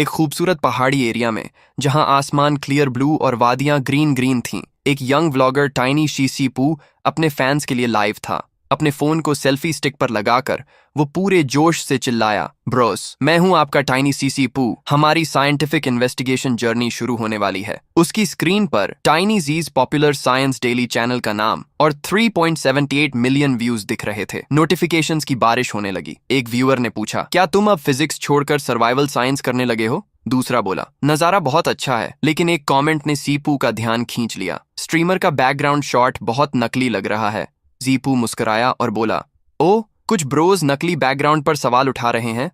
एक खूबसूरत पहाड़ी एरिया में, जहां आसमान क्लियर ब्लू और वादियां ग्रीन ग्रीन थीं। एक यंग व्लॉगर टाइनी शीसी पू अपने फैंस के लिए लाइव था। अपने फोन को सेल्फी स्टिक पर लगाकर वो पूरे जोश से चिल्लाया, ब्रोस, मैं हूं आपका टाइनी सीसी पू। हमारी साइंटिफिक इन्वेस्टिगेशन जर्नी शुरू होने वाली है। उसकी स्क्रीन पर tiny geez popular science daily channel का नाम और 3.78 मिलियन व्यूज दिख रहे थे। नोटिफिकेशंस की बारिश होने लगी। एक व्यूअर ने पूछा, क्या तुम अब फिजिक्स छोड़कर सर्वाइवल साइंस करने लगे हो? दूसरा बोला, नजारा बहुत अच्छा है। लेकिन एक कमेंट ने सीपू का ध्यान खींच लिया। स्ट्रीमर का बैकग्राउंड शॉट बहुत नकली लग रहा है। जीपू मुस्कुराया और बोला, ओ, कुछ ब्रोज नकली बैकग्राउंड पर सवाल उठा रहे हैं।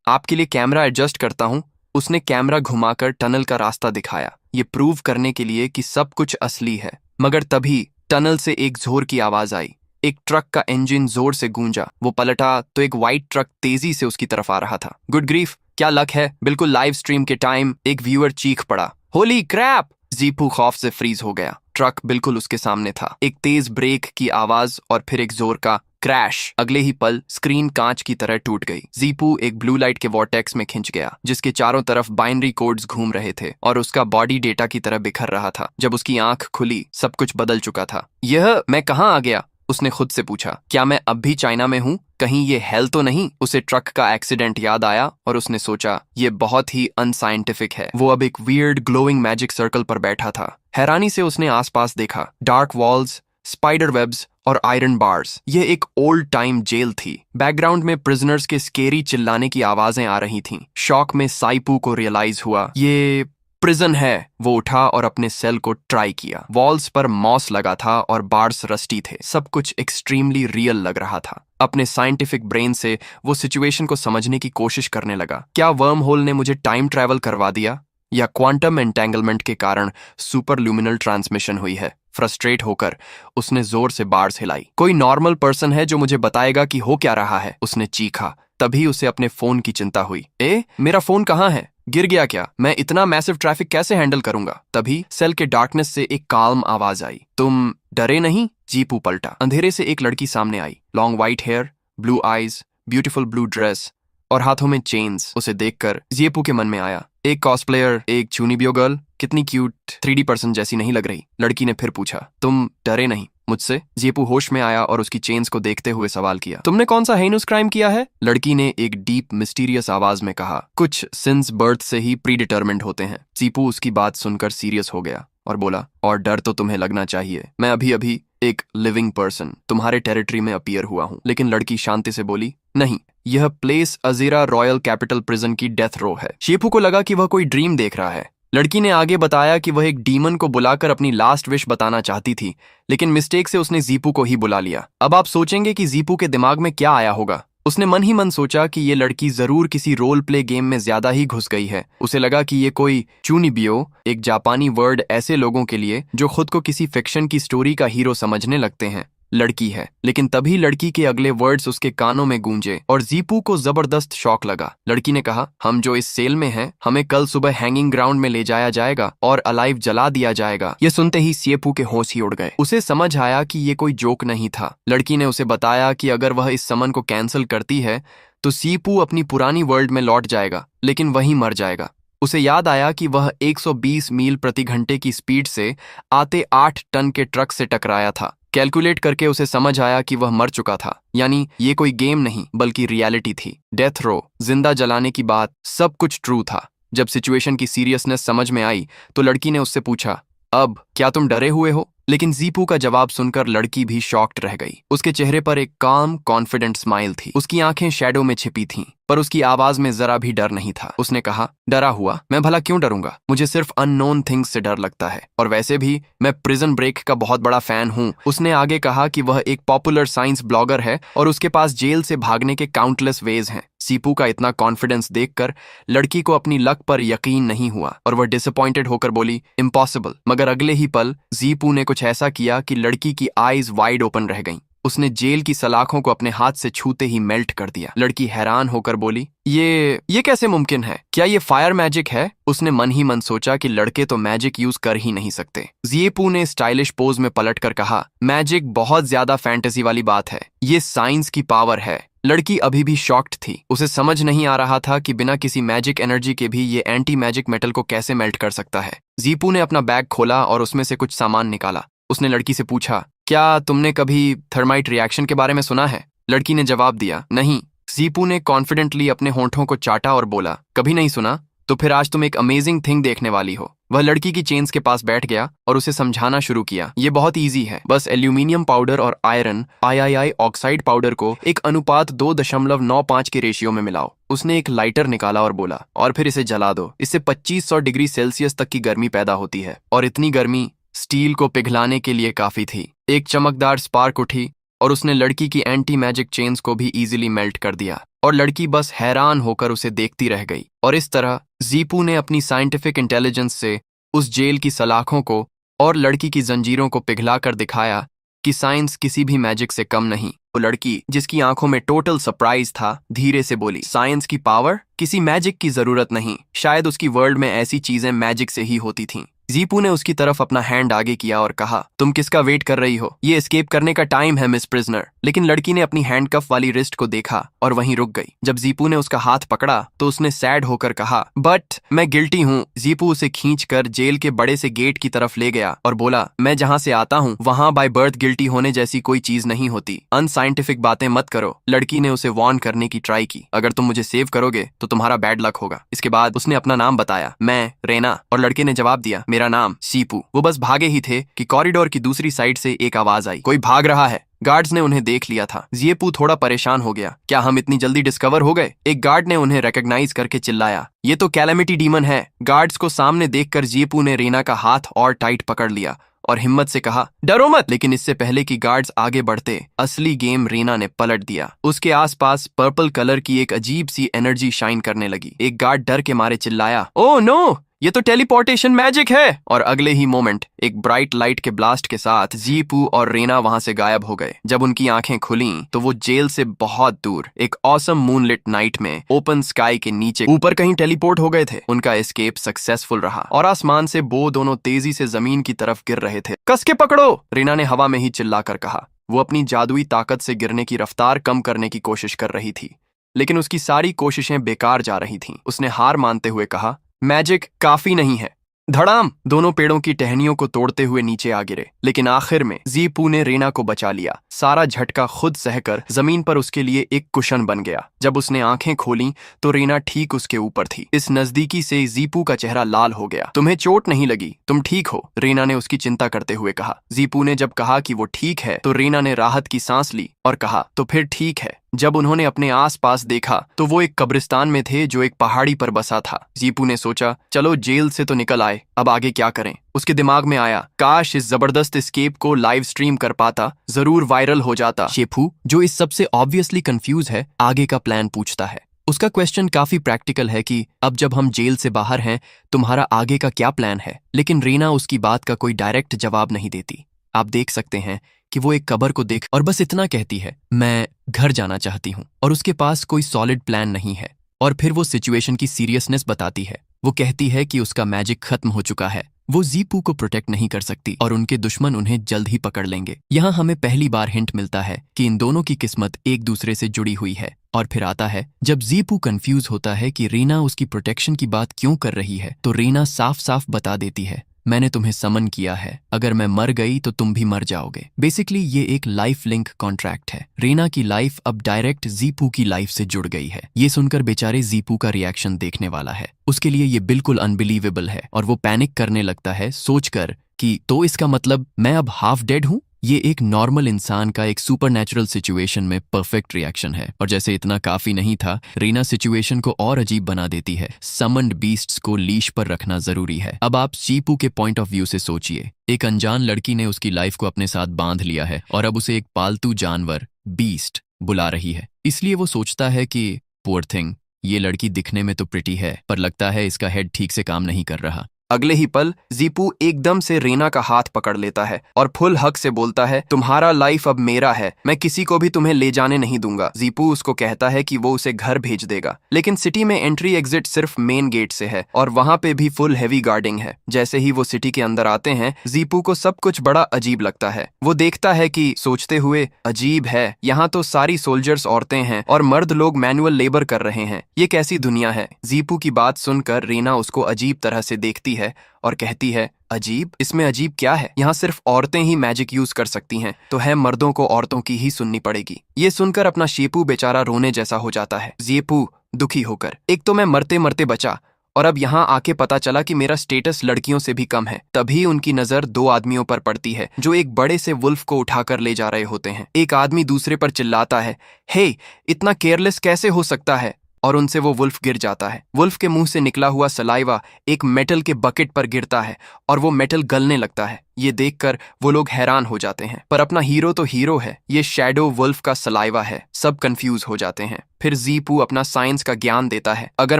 आपके लिए कैमरा एडजस्ट करता हूं। उसने कैमरा घुमाकर टनल का रास्ता दिखाया, ये प्रूव करने के लिए कि सब कुछ असली है। मगर तभी टनल से एक जोर की आवाज आई। एक ट्रक का इंजन जोर से गूंजा। वो पलटा तो एक व्हाइट ट्रक तेजी से उसकी तरफ आ रहा था। गुड ग्रीफ, क्या लक है। बिल्कुल लाइव स्ट्रीम के टाइम एक व्यूअर चीख पड़ा, होली क्रैप। जीपू खौफ से फ्रीज हो गया। ट्रक बिल्कुल उसके सामने था। एक तेज ब्रेक की आवाज और फिर एक जोर का क्रैश। अगले ही पल स्क्रीन कांच की तरह टूट गई। जीपू एक ब्लू लाइट के वॉर्टेक्स में खिंच गया, जिसके चारों तरफ बाइनरी कोड्स घूम रहे थे और उसका बॉडी डेटा की तरह बिखर रहा था। जब उसकी आंख खुली, सब कुछ बदल चुका था। यह मैं कहाँ आ गया? उसने खुद से पूछा, क्या मैं अब भी चाइना में हूँ? कहीं ये हेल तो नहीं? उसे ट्रक का एक्सीडेंट याद आया और उसने सोचा, ये बहुत ही अनसाइंटिफिक है। वो अब एक वियर्ड ग्लोइंग मैजिक सर्कल पर बैठा था। हैरानी से उसने आसपास देखा। डार्क वॉल्स, स्पाइडर वेब्स और आयरन बार्स। ये एक ओल्ड टाइम जेल थी। बैकग्राउंड में प्रिजनर्स के स्केरी चिल्लाने की आवाजें आ रही थीं। शॉक में साइपू को रियलाइज हुआ, ये प्रिजन है। वो उठा और अपने सेल को ट्राई किया। वॉल्स पर मॉस लगा था और बार्स रस्टी थे। सब कुछ एक्सट्रीमली रियल लग रहा था। अपने साइंटिफिक ब्रेन से वो सिचुएशन को समझने की कोशिश करने लगा। क्या वर्म होल ने मुझे टाइम ट्रैवल करवा दिया, या क्वांटम एंटेंगलमेंट के कारण सुपर ल्यूमिनल ट्रांसमिशन हुई है? फ्रस्ट्रेट होकर उसने जोर से बार्स हिलाई। कोई नॉर्मल पर्सन है जो मुझे बताएगा कि हो क्या रहा है? उसने चीखा। तभी उसे अपने फोन की चिंता हुई। मेरा फोन कहाँ है? गिर गया क्या? मैं इतना मैसिव ट्रैफिक कैसे हैंडल करूंगा? तभी सेल के डार्कनेस से एक काल्म आवाज आई, तुम डरे नहीं? जीपू पलटा। अंधेरे से एक लड़की सामने आई। Long white hair, blue eyes, beautiful blue dress और हाथों में चेन्स। उसे देखकर जीपू के मन में आया, एक कॉस्प्लेयर, एक चूनीबियो गर्ल, कितनी क्यूट 3D पर्सन जैसी नहीं लग रही? लड़की ने फिर पूछा, तुम डरे नहीं मुझसे? जीपू होश में आया और उसकी चेन्स को देखते हुए सवाल किया, तुमने कौन सा हेनस क्राइम किया है? लड़की ने एक डीप मिस्टीरियस आवाज में कहा, कुछ सिंस बर्थ से ही प्री डिटर्मिन्ड होते हैं। जीपू उसकी बात सुनकर सीरियस हो गया और बोला, और डर तो तुम्हें लगना चाहिए। मैं अभी अभी एक लिविंग पर्सन तुम्हारे टेरिटरी में अपीयर हुआ हूं। लेकिन लड़की शांति से बोली, नहीं, यह प्लेस अजीरा रॉयल कैपिटल प्रिजन की डेथ रो है। शीपू को लगा कि वह कोई ड्रीम देख रहा है। लड़की ने आगे बताया कि वह एक डीमन को बुलाकर अपनी लास्ट विश बताना चाहती थी, लेकिन मिस्टेक से उसने जीपू को ही बुला लिया। अब आप सोचेंगे कि जीपू के दिमाग में क्या आया होगा। उसने मन ही मन सोचा कि ये लड़की जरूर किसी रोल प्ले गेम में ज्यादा ही घुस गई है। उसे लगा कि ये कोई चूनीबियो, एक जापानी वर्ड ऐसे लोगों के लिए जो खुद को किसी फिक्शन की स्टोरी का हीरो समझने लगते हैं, लड़की है। लेकिन तभी लड़की के अगले वर्ड्स उसके कानों में गूंजे और जीपू को जबरदस्त शॉक लगा। लड़की ने कहा, हम जो इस सेल में हैं, हमें कल सुबह हैंगिंग ग्राउंड में ले जाया जाएगा और अलाइव जला दिया जाएगा। ये सुनते ही सीपू के होश ही उड़ गए। उसे समझ आया कि ये कोई जोक नहीं था। लड़की ने उसे बताया कि अगर वह इस समन को कैंसिल करती है तो सीपू अपनी पुरानी वर्ल्ड में लौट जाएगा, लेकिन वहीं मर जाएगा। उसे याद आया कि वह 120 मील प्रति घंटे की स्पीड से आते 8 टन के ट्रक से टकराया था। कैलकुलेट करके उसे समझ आया कि वह मर चुका था। यानी ये कोई गेम नहीं बल्कि रियलिटी थी। डेथ रो, जिंदा जलाने की बात, सब कुछ ट्रू था। जब सिचुएशन की सीरियसनेस समझ में आई तो लड़की ने उससे पूछा, अब क्या तुम डरे हुए हो? लेकिन जीपू का जवाब सुनकर लड़की भी शॉक्ड रह गई। उसके चेहरे पर एक काम कॉन्फिडेंट स्माइल थी। उसकी आंखें शैडो में छिपी थीं, पर उसकी आवाज में जरा भी डर नहीं था। उसने कहा, डरा हुआ? मैं भला क्यों डरूंगा? मुझे सिर्फ अननोन थिंग्स से डर लगता है, और वैसे भी मैं प्रिजन ब्रेक का बहुत बड़ा फैन हूँ। उसने आगे कहा कि वह एक पॉपुलर साइंस ब्लॉगर है और उसके पास जेल से भागने के काउंटलेस वेज हैं। सीपू का इतना कॉन्फिडेंस देखकर लड़की को अपनी लक पर यकीन नहीं हुआ और वह डिसअपॉइंटेड होकर बोली, इम्पॉसिबल। मगर अगले ही पल जीपू ने कुछ ऐसा किया कि लड़की की आईज वाइड ओपन रह गईं। उसने जेल की सलाखों को अपने हाथ से छूते ही मेल्ट कर दिया। लड़की हैरान होकर बोली, ये कैसे मुमकिन है? क्या ये फायर मैजिक है? उसने मन ही मन सोचा कि लड़के तो मैजिक यूज कर ही नहीं सकते। जिएपू ने स्टाइलिश पोज में पलटकर कहा, मैजिक बहुत ज्यादा फैंटेसी वाली बात है, ये साइंस की पावर है। लड़की अभी भी शॉक्ड थी। उसे समझ नहीं आ रहा था कि बिना किसी मैजिक एनर्जी के भी ये एंटी मैजिक मेटल को कैसे मेल्ट कर सकता है। जीपू ने अपना बैग खोला और उसमें से कुछ सामान निकाला। उसने लड़की से पूछा, क्या तुमने कभी थर्माइट रिएक्शन के बारे में सुना है? लड़की ने जवाब दिया, नहीं। जीपू ने कॉन्फिडेंटली अपने होंठों को चाटा और बोला, कभी नहीं सुना? तो फिर आज तुम एक अमेजिंग थिंग देखने वाली हो। वह लड़की की चेन्स के पास बैठ गया और उसे समझाना शुरू किया। ये बहुत इजी है, बस एल्यूमिनियम पाउडर और आयरन आई ऑक्साइड पाउडर को एक अनुपात 2.95 के रेशियो में मिलाओ। उसने एक लाइटर निकाला और बोला, और फिर इसे जला दो। इससे 2500 डिग्री सेल्सियस तक की गर्मी पैदा होती है, और इतनी गर्मी स्टील को पिघलाने के लिए काफी थी। एक चमकदार स्पार्क उठी और उसने लड़की की एंटी मैजिक चेन्स को भी इजीली मेल्ट कर दिया, और लड़की बस हैरान होकर उसे देखती रह गई। और इस तरह जीपू ने अपनी साइंटिफिक इंटेलिजेंस से उस जेल की सलाखों को और लड़की की जंजीरों को पिघलाकर दिखाया कि साइंस किसी भी मैजिक से कम नहीं। वो लड़की, जिसकी आंखों में टोटल सरप्राइज था, धीरे से बोली, साइंस की पावर? किसी मैजिक की जरूरत नहीं। शायद उसकी वर्ल्ड में ऐसी चीजें मैजिक से ही होती थीं। जीपू ने उसकी तरफ अपना हैंड आगे किया और कहा, तुम किसका वेट कर रही हो? ये एस्केप करने का टाइम है, मिस प्रिजनर। लेकिन लड़की ने अपनी हैंडकफ वाली रिस्ट को देखा और वहीं रुक गई। जब जीपू ने उसका हाथ पकड़ा तो उसने सैड होकर कहा, बट मैं गिल्टी हूँ। जीपू उसे खींचकर जेल के बड़े से गेट की तरफ ले गया और बोला, मैं जहाँ से आता हूँ वहाँ बाय बर्थ गिल्टी होने जैसी कोई चीज नहीं होती। अनसाइंटिफिक बातें मत करो। लड़की ने उसे वार्न करने की ट्राई की, अगर तुम मुझे सेव करोगे तो तुम्हारा बैड लक होगा। इसके बाद उसने अपना नाम बताया, मैं रेना, और लड़के ने जवाब दिया, मेरा नाम जीपू। वो बस भागे ही थे कि कॉरिडोर की दूसरी साइड से एक आवाज आई, कोई भाग रहा है। गार्ड्स ने उन्हें देख लिया था। जीपू थोड़ा परेशान हो गया, क्या हम इतनी जल्दी डिस्कवर हो गए? एक गार्ड ने उन्हें रिकॉग्नाइज करके चिल्लाया, ये तो कैलेमिटी डीमन है। गार्ड्स को सामने देखकर जीपू ने रीना का हाथ और टाइट पकड़ लिया और हिम्मत से कहा, डरो मत। लेकिन इससे पहले कि गार्ड्स आगे बढ़ते, असली गेम रीना ने पलट दिया। उसके आसपास पर्पल कलर की एक अजीब सी एनर्जी शाइन करने लगी। एक गार्ड डर के मारे चिल्लाया, ओह नो, ये तो टेलीपोर्टेशन मैजिक है। और अगले ही मोमेंट एक ब्राइट लाइट के ब्लास्ट के साथ जीपू और रेना वहां से गायब हो गए। जब उनकी आंखें खुलीं तो वो जेल से बहुत दूर एक ऑसम मूनलिट नाइट में ओपन स्काई के नीचे ऊपर कहीं टेलीपोर्ट हो गए थे। उनका एस्केप सक्सेसफुल रहा और आसमान से वो दोनों तेजी से जमीन की तरफ गिर रहे थे। कस के पकड़ो, रेना ने हवा में ही चिल्लाकर कहा। वो अपनी जादुई ताकत से गिरने की रफ्तार कम करने की कोशिश कर रही थी, लेकिन उसकी सारी कोशिशें बेकार जा रही थीं। उसने हार मानते हुए कहा, मैजिक काफी नहीं है। धड़ाम, दोनों पेड़ों की टहनियों को तोड़ते हुए नीचे आ गिरे। लेकिन आखिर में जीपू ने रेना को बचा लिया। सारा झटका खुद सहकर जमीन पर उसके लिए एक कुशन बन गया। जब उसने आंखें खोलीं तो रेना ठीक उसके ऊपर थी। इस नजदीकी से जीपू का चेहरा लाल हो गया। तुम्हें चोट नहीं लगी? तुम ठीक हो? रेना ने उसकी चिंता करते हुए कहा। जीपू ने जब कहा कि वो ठीक है तो रेना ने राहत की सांस ली और कहा, तो फिर ठीक है। जब उन्होंने अपने आसपास देखा तो वो एक कब्रिस्तान में थे जो एक पहाड़ी पर बसा था। जीपू ने सोचा, चलो जेल से तो निकल आए, अब आगे क्या करें? उसके दिमाग में आया, काश इस जबरदस्त एस्केप को लाइव स्ट्रीम कर पाता, जरूर वायरल हो जाता। शेफू, जो इस सबसे ऑब्वियसली कंफ्यूज है, आगे का प्लान पूछता है। उसका क्वेश्चन काफी प्रैक्टिकल है कि अब जब हम जेल से बाहर हैं, तुम्हारा आगे का क्या प्लान है? लेकिन रीना उसकी बात का कोई डायरेक्ट जवाब नहीं देती। आप देख सकते हैं कि वो एक कब्र को देख और बस इतना कहती है, मैं घर जाना चाहती हूँ। और उसके पास कोई सॉलिड प्लान नहीं है। और फिर वो सिचुएशन की सीरियसनेस बताती है। वो कहती है कि उसका मैजिक खत्म हो चुका है, वो जीपू को प्रोटेक्ट नहीं कर सकती और उनके दुश्मन उन्हें जल्द ही पकड़ लेंगे। यहाँ हमें पहली बार हिंट मिलता है कि इन दोनों की किस्मत एक दूसरे से जुड़ी हुई है। और फिर आता है जब जीपू कंफ्यूज होता है कि रीना उसकी प्रोटेक्शन की बात क्यों कर रही है, तो रीना साफ साफ बता देती है, मैंने तुम्हें समन किया है, अगर मैं मर गई तो तुम भी मर जाओगे। बेसिकली ये एक लाइफ लिंक कॉन्ट्रैक्ट है। रीना की लाइफ अब डायरेक्ट जीपू की लाइफ से जुड़ गई है। ये सुनकर बेचारे जीपू का रिएक्शन देखने वाला है। उसके लिए ये बिल्कुल अनबिलीवेबल है और वो पैनिक करने लगता है सोचकर कि तो इसका मतलब मैं अब हाफ डेड हूँ। ये एक नॉर्मल इंसान का एक सुपरनैचुरल सिचुएशन में परफेक्ट रिएक्शन है। और जैसे इतना काफी नहीं था, रीना सिचुएशन को और अजीब बना देती है। समन्ड बीस्ट्स को लीश पर रखना जरूरी है। अब आप जीपू के पॉइंट ऑफ व्यू से सोचिए, एक अनजान लड़की ने उसकी लाइफ को अपने साथ बांध लिया है और अब उसे एक पालतू जानवर बीस्ट बुला रही है। इसलिए वो सोचता है कि पुअर थिंग, ये लड़की दिखने में तो प्रिटी है पर लगता है इसका हेड ठीक से काम नहीं कर रहा। अगले ही पल जीपू एकदम से रीना का हाथ पकड़ लेता है और फुल हक से बोलता है, तुम्हारा लाइफ अब मेरा है, मैं किसी को भी तुम्हें ले जाने नहीं दूंगा। जीपू उसको कहता है कि वो उसे घर भेज देगा, लेकिन सिटी में एंट्री एग्जिट सिर्फ मेन गेट से है और वहां पे भी फुल हैवी गार्डिंग है। जैसे ही वो सिटी के अंदर आते हैं, जीपू को सब कुछ बड़ा अजीब लगता है। वो देखता है कि सोचते हुए, अजीब है, यहाँ तो सारी सोल्जर्स औरतें हैं और मर्द लोग मैनुअल लेबर कर रहे हैं, ये कैसी दुनिया है। जीपू की बात सुनकर रीना उसको अजीब तरह से देखती है और कहती है, अजीब? इसमें अजीब क्या है? यहाँ सिर्फ औरतें ही मैजिक यूज कर सकती हैं, तो है मर्दों को औरतों की ही सुननी पड़ेगी। ये सुनकर अपना शेपू बेचारा रोने जैसा हो जाता है। जेपू दुखी होकर, एक तो मैं मरते मरते बचा और अब यहाँ आके पता चला कि मेरा स्टेटस लड़कियों से भी कम है। तभी उनकी नजर दो आदमियों पर पड़ती है जो एक बड़े से वुल्फ को उठाकर ले जा रहे होते हैं। एक आदमी दूसरे पर चिल्लाता है, हे, इतना केयरलेस कैसे हो सकता है? और उनसे वो वुल्फ गिर जाता है। वुल्फ के मुंह से निकला हुआ सलाइवा एक मेटल के बकेट पर गिरता है और वो मेटल गलने लगता है। ये देखकर वो लोग हैरान हो जाते हैं, पर अपना हीरो तो हीरो है, ये शैडो वुल्फ का सलाइवा है। सब कंफ्यूज हो जाते हैं। फिर जीपू अपना साइंस का ज्ञान देता है, अगर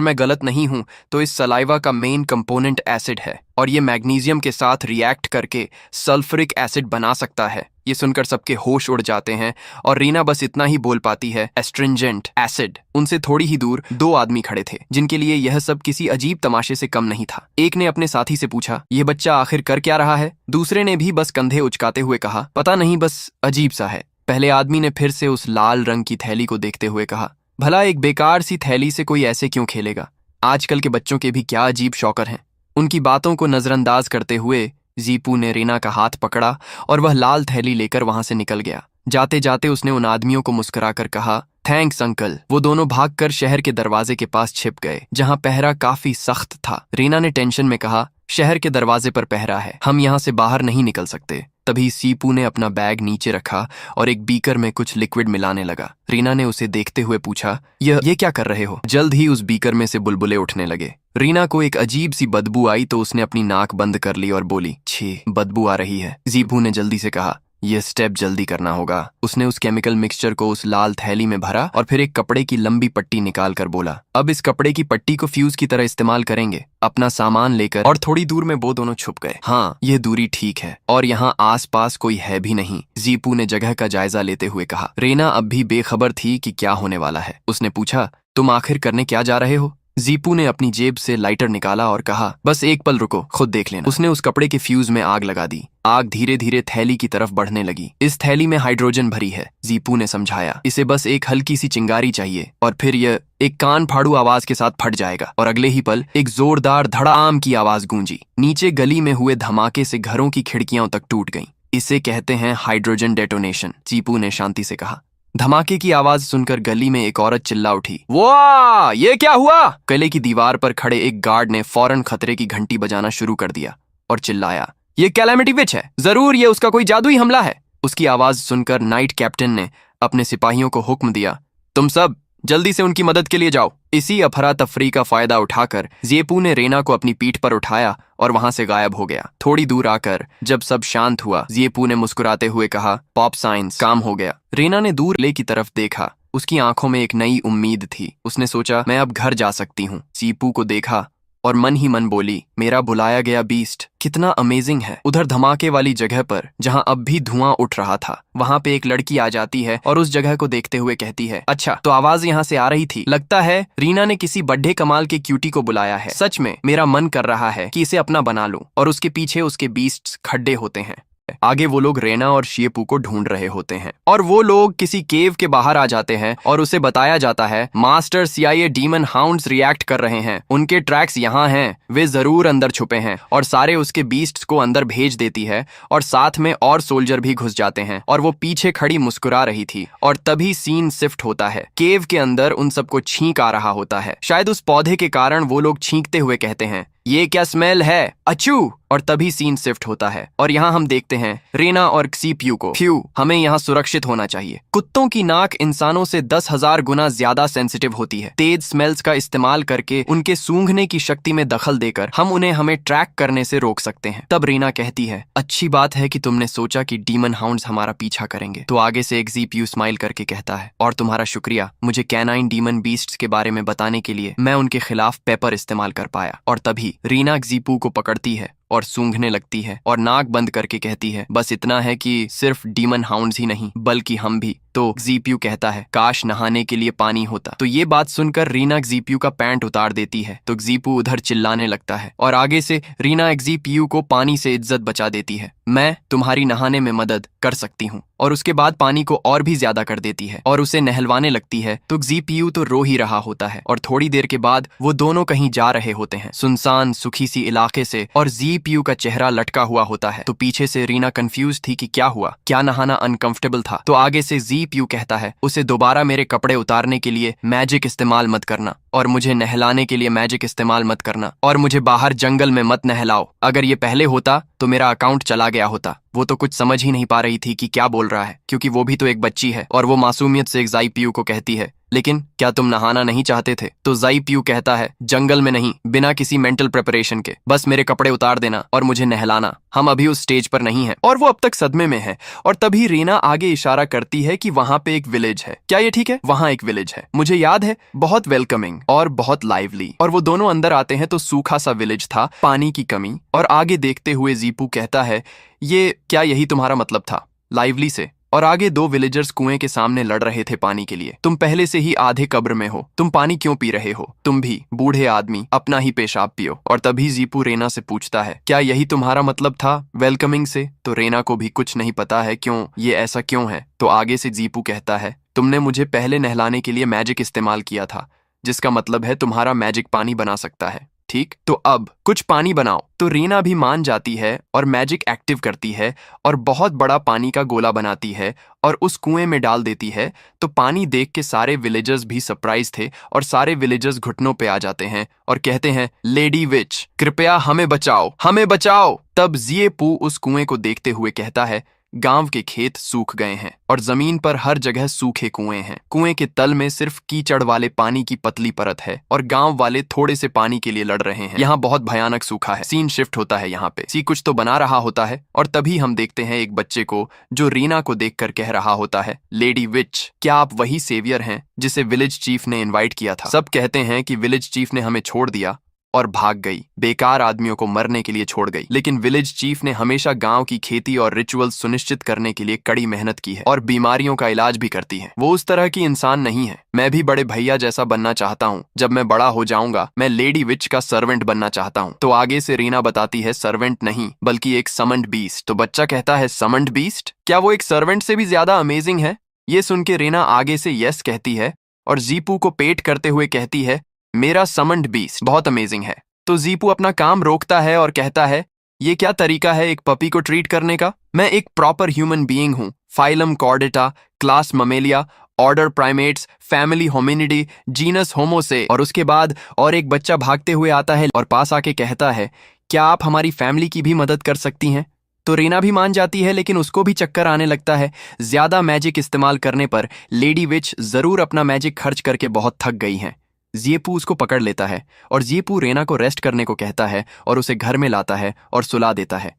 मैं गलत नहीं हूं तो इस सलाइवा का मेन कंपोनेंट एसिड है और ये मैग्नीशियम के साथ रिएक्ट करके सल्फ्यूरिक एसिड बना सकता है। ये सुनकर सबके होश उड़ जाते हैं और रीना बस इतना ही बोल पाती है, एस्ट्रिंजेंट एसिड। उनसे थोड़ी ही दूर दो आदमी खड़े थे जिनके लिए यह सब किसी अजीब तमाशे से कम नहीं था। एक ने अपने साथी से पूछा, ये बच्चा आखिर कर क्या रहा है? दूसरे ने भी बस कंधे उचकाते हुए कहा, पता नहीं, बस अजीब सा है। पहले आदमी ने फिर से उस लाल रंग की थैली को देखते हुए कहा, भला एक बेकार सी थैली से कोई ऐसे क्यों खेलेगा? आजकल के बच्चों के भी क्या अजीब शौकर हैं। उनकी बातों को नजरअंदाज करते हुए जीपू ने रीना का हाथ पकड़ा और वह लाल थैली लेकर वहां से निकल गया। जाते जाते उसने उन आदमियों को मुस्कुराकर कहा, थैंक्स अंकल। वो दोनों भागकर शहर के दरवाजे के पास छिप गए जहां पहरा काफी सख्त था। रीना ने टेंशन में कहा, शहर के दरवाजे पर पहरा है, हम यहाँ से बाहर नहीं निकल सकते। तभी सीपू ने अपना बैग नीचे रखा और एक बीकर में कुछ लिक्विड मिलाने लगा। रीना ने उसे देखते हुए पूछा, ये क्या कर रहे हो? जल्द ही उस बीकर में से बुलबुले उठने लगे। रीना को एक अजीब सी बदबू आई तो उसने अपनी नाक बंद कर ली और बोली, छी, बदबू आ रही है। जीपू ने जल्दी से कहा, यह स्टेप जल्दी करना होगा। उसने उस केमिकल मिक्सचर को उस लाल थैली में भरा और फिर एक कपड़े की लंबी पट्टी निकाल कर बोला, अब इस कपड़े की पट्टी को फ्यूज की तरह इस्तेमाल करेंगे। अपना सामान लेकर और थोड़ी दूर में वो दोनों छुप गए। हाँ, ये दूरी ठीक है और यहाँ आसपास कोई है भी नहीं, जीपू ने जगह का जायजा लेते हुए कहा। रीना अब भी बेखबर थी कि क्या होने वाला है। उसने पूछा, तुम आखिर करने क्या जा रहे हो? जीपू ने अपनी जेब से लाइटर निकाला और कहा, बस एक पल रुको, खुद देख लेना। उसने उस कपड़े के फ्यूज में आग लगा दी। आग धीरे धीरे थैली की तरफ बढ़ने लगी। इस थैली में हाइड्रोजन भरी है, जीपू ने समझाया। इसे बस एक हल्की सी चिंगारी चाहिए और फिर यह एक कान फाड़ू आवाज के साथ फट जाएगा। और अगले ही पल एक जोरदार धड़ाम की आवाज गूंजी। नीचे गली में हुए धमाके से घरों की खिड़कियां तक टूट गईं। इसे कहते हैं हाइड्रोजन डेटोनेशन, जीपू ने शांति से कहा। धमाके की आवाज सुनकर गली में एक औरत चिल्ला उठी, वाह, ये क्या हुआ? किले की दीवार पर खड़े एक गार्ड ने फौरन खतरे की घंटी बजाना शुरू कर दिया और चिल्लाया, ये कैलामिटी विच है, जरूर ये उसका कोई जादुई हमला है। उसकी आवाज सुनकर नाइट कैप्टन ने अपने सिपाहियों को हुक्म दिया, तुम सब जल्दी से उनकी मदद के लिए जाओ। इसी अफरा तफरी का फायदा उठाकर जेपू ने रीना को अपनी पीठ पर उठाया और वहां से गायब हो गया। थोड़ी दूर आकर जब सब शांत हुआ, जेपू ने मुस्कुराते हुए कहा, पॉप साइंस, काम हो गया। रीना ने दूर ले की तरफ देखा। उसकी आंखों में एक नई उम्मीद थी। उसने सोचा, मैं अब घर जा सकती हूँ। जेपू को देखा और मन ही मन बोली, मेरा बुलाया गया बीस्ट कितना अमेजिंग है। उधर धमाके वाली जगह पर जहां अब भी धुआं उठ रहा था, वहां पे एक लड़की आ जाती है और उस जगह को देखते हुए कहती है, अच्छा तो आवाज यहाँ से आ रही थी। लगता है रीना ने किसी बड्ढे कमाल के क्यूटी को बुलाया है। सच में मेरा मन कर रहा है कि इसे अपना बना लूं। और उसके पीछे उसके बीस्ट्स खड्डे होते हैं। आगे वो लोग रेना और शिएपू को ढूंढ रहे होते हैं और वो लोग किसी केव के बाहर आ जाते हैं और उसे बताया जाता है, master CIA demon hounds react कर रहे हैं, उनके ट्रैक्स यहाँ हैं, वे जरूर अंदर छुपे हैं। और सारे उसके बीस्ट्स को अंदर भेज देती है और साथ में और सोल्जर भी घुस जाते हैं और वो पीछे खड़ी मुस्कुरा रही थी। और तभी सीन शिफ्ट होता है। केव के अंदर उन सबको छींक आ रहा होता है। शायद उस पौधे के कारण वो लोग छींकते हुए कहते हैं, ये क्या स्मेल है, अचू। और तभी सीन शिफ्ट होता है और यहाँ हम देखते हैं रीना और सीपीयू को। फ्यू, हमें यहाँ सुरक्षित होना चाहिए। कुत्तों की नाक इंसानों से 10,000 गुना ज्यादा सेंसिटिव होती है। तेज स्मेल्स का इस्तेमाल करके उनके सूंघने की शक्ति में दखल देकर हम उन्हें हमें ट्रैक करने से रोक सकते हैं। तब रीना कहती है, अच्छी बात है कि तुमने सोचा कि डीमन हाउंड्स हमारा पीछा करेंगे। तो आगे से एक सीपीयू स्माइल करके कहता है, और तुम्हारा शुक्रिया मुझे कैनाइन डीमन बीस्ट्स के बारे में बताने के लिए। मैं उनके खिलाफ पेपर इस्तेमाल कर पाया। और तभी रीना जीपू को पकड़ती है और सूंघने लगती है और नाक बंद करके कहती है, बस इतना है कि सिर्फ डीमन हाउंड्स ही नहीं बल्कि हम भी। तो जीपीयू कहता है, काश नहाने के लिए पानी होता। तो ये बात सुनकर रीना जीपीयू का पैंट उतार देती है तो जीपू उधर चिल्लाने लगता है और आगे से रीना जीपीयू को पानी से इज्जत बचा देती है। मैं तुम्हारी नहाने में मदद कर सकती हूँ। और उसके बाद पानी को और भी ज्यादा कर देती है और उसे नहलवाने लगती है। तो जीपीयू तो रो ही रहा होता है और थोड़ी देर के बाद वो दोनों कहीं जा रहे होते हैं सुनसान सुखी सी इलाके से और जीपीयू का चेहरा लटका हुआ होता है। तो पीछे से रीना कंफ्यूज थी कि क्या हुआ, क्या नहाना अनकंफर्टेबल था। तो आगे से जीपीयू कहता है, उसे दोबारा मेरे कपड़े उतारने के लिए मैजिक इस्तेमाल मत करना और मुझे नहलाने के लिए मैजिक इस्तेमाल मत करना और मुझे बाहर जंगल में मत नहलाओ। अगर ये पहले होता तो मेरा अकाउंट चला गया होता। वो तो कुछ समझ ही नहीं पा रही थी कि क्या बोल रहा है, क्योंकि वो भी तो एक बच्ची है और वो मासूमियत से जीपीयू को कहती है, लेकिन क्या तुम नहाना नहीं चाहते थे? तो जीपीयू कहता है, जंगल में नहीं, बिना किसी मेंटल प्रिपरेशन के, बस मेरे कपड़े उतार देना और मुझे नहलाना। हम अभी उस स्टेज पर नहीं हैं। और वो अब तक सदमे में है। और तभी रीना आगे इशारा करती है कि वहां पे एक विलेज है। क्या ये ठीक है? वहां एक विलेज है, मुझे याद है, बहुत वेलकमिंग और बहुत लाइवली। और वो दोनों अंदर आते हैं तो सूखा सा विलेज था, पानी की कमी। और आगे देखते हुए जीपू कहता है, ये क्या यही तुम्हारा मतलब था? लाइवली से। और आगे दो विलेजर्स कुएं के सामने लड़ रहे थे पानी के लिए। तुम पहले से ही आधे कब्र में हो, तुम पानी क्यों पी रहे हो? तुम भी बूढ़े आदमी, अपना ही पेशाब पियो। और तभी जीपू रेना से पूछता है, क्या यही तुम्हारा मतलब था वेलकमिंग से? तो रेना को भी कुछ नहीं पता है क्यों ये ऐसा क्यों है। तो आगे से जीपू कहता है, तुमने मुझे पहले नहलाने के लिए मैजिक इस्तेमाल किया था, जिसका मतलब है तुम्हारा मैजिक पानी बना सकता है, ठीक? तो अब कुछ पानी बनाओ। तो रीना भी मान जाती है और मैजिक एक्टिव करती है और बहुत बड़ा पानी का गोला बनाती है और उस कुएं में डाल देती है। तो पानी देख के सारे विलेजर्स भी सरप्राइज थे और सारे विलेजर्स घुटनों पे आ जाते हैं और कहते हैं, लेडी विच, कृपया हमें बचाओ, हमें बचाओ। तब जीपू उस कुएं को देखते हुए कहता है, गांव के खेत सूख गए हैं और जमीन पर हर जगह सूखे कुएं हैं। कुएं के तल में सिर्फ कीचड़ वाले पानी की पतली परत है और गांव वाले थोड़े से पानी के लिए लड़ रहे हैं। यहाँ बहुत भयानक सूखा है। सीन शिफ्ट होता है यहाँ पे। सी कुछ तो बना रहा होता है और तभी हम देखते हैं एक बच्चे को जो रीना को देखकर कह रहा होता है, लेडी विच, क्या आप वही सेवियर हैं जिसे विलेज चीफ ने इन्वाइट किया था? सब कहते हैं कि विलेज चीफ ने हमें छोड़ दिया और भाग गई, बेकार आदमियों को मरने के लिए छोड़ गई। लेकिन विलेज चीफ ने हमेशा गांव की खेती और रिचुअल सुनिश्चित करने के लिए कड़ी मेहनत की है और बीमारियों का इलाज भी करती है। वो उस तरह की इंसान नहीं है। मैं भी बड़े भैया जैसा बनना चाहता हूँ। जब मैं बड़ा हो जाऊंगा मैं लेडी विच का सर्वेंट बनना चाहता हूँ। तो आगे से रीना बताती है, सर्वेंट नहीं बल्कि एक समन्ड बीस्ट। तो बच्चा कहता है, समन्ड बीस्ट? क्या वो एक सर्वेंट से भी ज्यादा अमेजिंग है? ये सुन के रीना आगे से यस कहती है और जीपू को पेट करते हुए कहती है, मेरा समन्ड बीस्ट बहुत अमेजिंग है। तो जीपू अपना काम रोकता है और कहता है, ये क्या तरीका है एक पपी को ट्रीट करने का? मैं एक प्रॉपर ह्यूमन बीइंग हूँ, phylum Chordata, class Mammalia, order Primates, family Hominidae, genus Homo से। और उसके बाद और एक बच्चा भागते हुए आता है और पास आके कहता है, क्या आप हमारी फैमिली की भी मदद कर सकती हैं? तो रीना भी मान जाती है, लेकिन उसको भी चक्कर आने लगता है। ज्यादा मैजिक इस्तेमाल करने पर लेडी विच जरूर अपना मैजिक खर्च करके बहुत थक गई हैं। जीपू उसको पकड़ लेता है और जीपू रेना को रेस्ट करने को कहता है और उसे घर में लाता है और सुला देता है।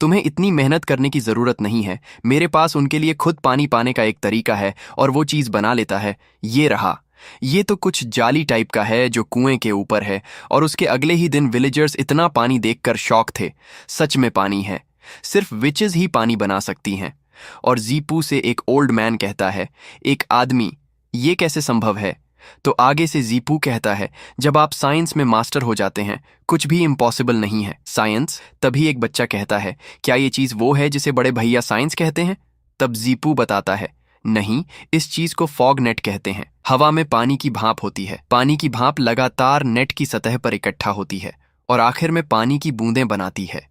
तुम्हें इतनी मेहनत करने की जरूरत नहीं है, मेरे पास उनके लिए खुद पानी पाने का एक तरीका है और वो चीज बना लेता है। ये रहा। ये तो कुछ जाली टाइप का है जो कुएं के ऊपर है। और उसके अगले ही दिन विलेजर्स इतना पानी देखकर शॉक थे। सच में पानी है, सिर्फ विचेस ही पानी बना सकती हैं। और जीपू से एक ओल्ड मैन कहता है, एक आदमी, ये कैसे संभव है? तो आगे से जीपू कहता है, जब आप साइंस में मास्टर हो जाते हैं कुछ भी इम्पॉसिबल नहीं है। साइंस? तभी एक बच्चा कहता है, क्या ये चीज वो है जिसे बड़े भैया साइंस कहते हैं? तब जीपू बताता है, नहीं, इस चीज को फॉग नेट कहते हैं। हवा में पानी की भाप होती है। पानी की भाप लगातार नेट की सतह पर इकट्ठा होती है और आखिर में पानी की बूंदें बनाती है।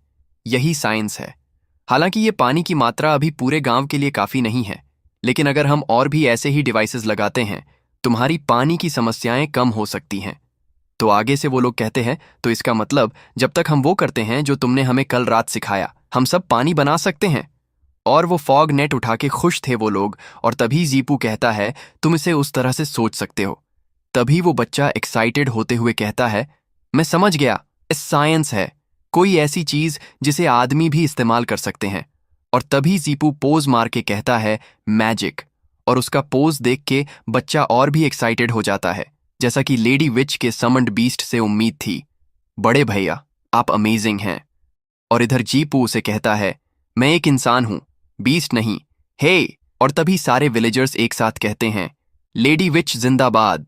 यही साइंस है। हालांकि ये पानी की मात्रा अभी पूरे गांव के लिए काफी नहीं है, लेकिन अगर हम और भी ऐसे ही डिवाइसेस लगाते हैं तुम्हारी पानी की समस्याएं कम हो सकती हैं। तो आगे से वो लोग कहते हैं, तो इसका मतलब जब तक हम वो करते हैं जो तुमने हमें कल रात सिखाया, हम सब पानी बना सकते हैं। और वो फॉग नेट उठा के खुश थे वो लोग। और तभी जीपू कहता है, तुम इसे उस तरह से सोच सकते हो। तभी वो बच्चा एक्साइटेड होते हुए कहता है, मैं समझ गया, इस साइंस है, कोई ऐसी चीज जिसे आदमी भी इस्तेमाल कर सकते हैं। और तभी जीपू पोज मार के कहता है, मैजिक। और उसका पोज देख के बच्चा और भी एक्साइटेड हो जाता है, जैसा कि लेडी विच के समन्ड बीस्ट से उम्मीद थी। बड़े भैया, आप अमेजिंग हैं। और इधर जीपू उसे कहता है, मैं एक इंसान हूं, बीस्ट नहीं। हे। और तभी सारे विलेजर्स एक साथ कहते हैं, लेडी विच जिंदाबाद,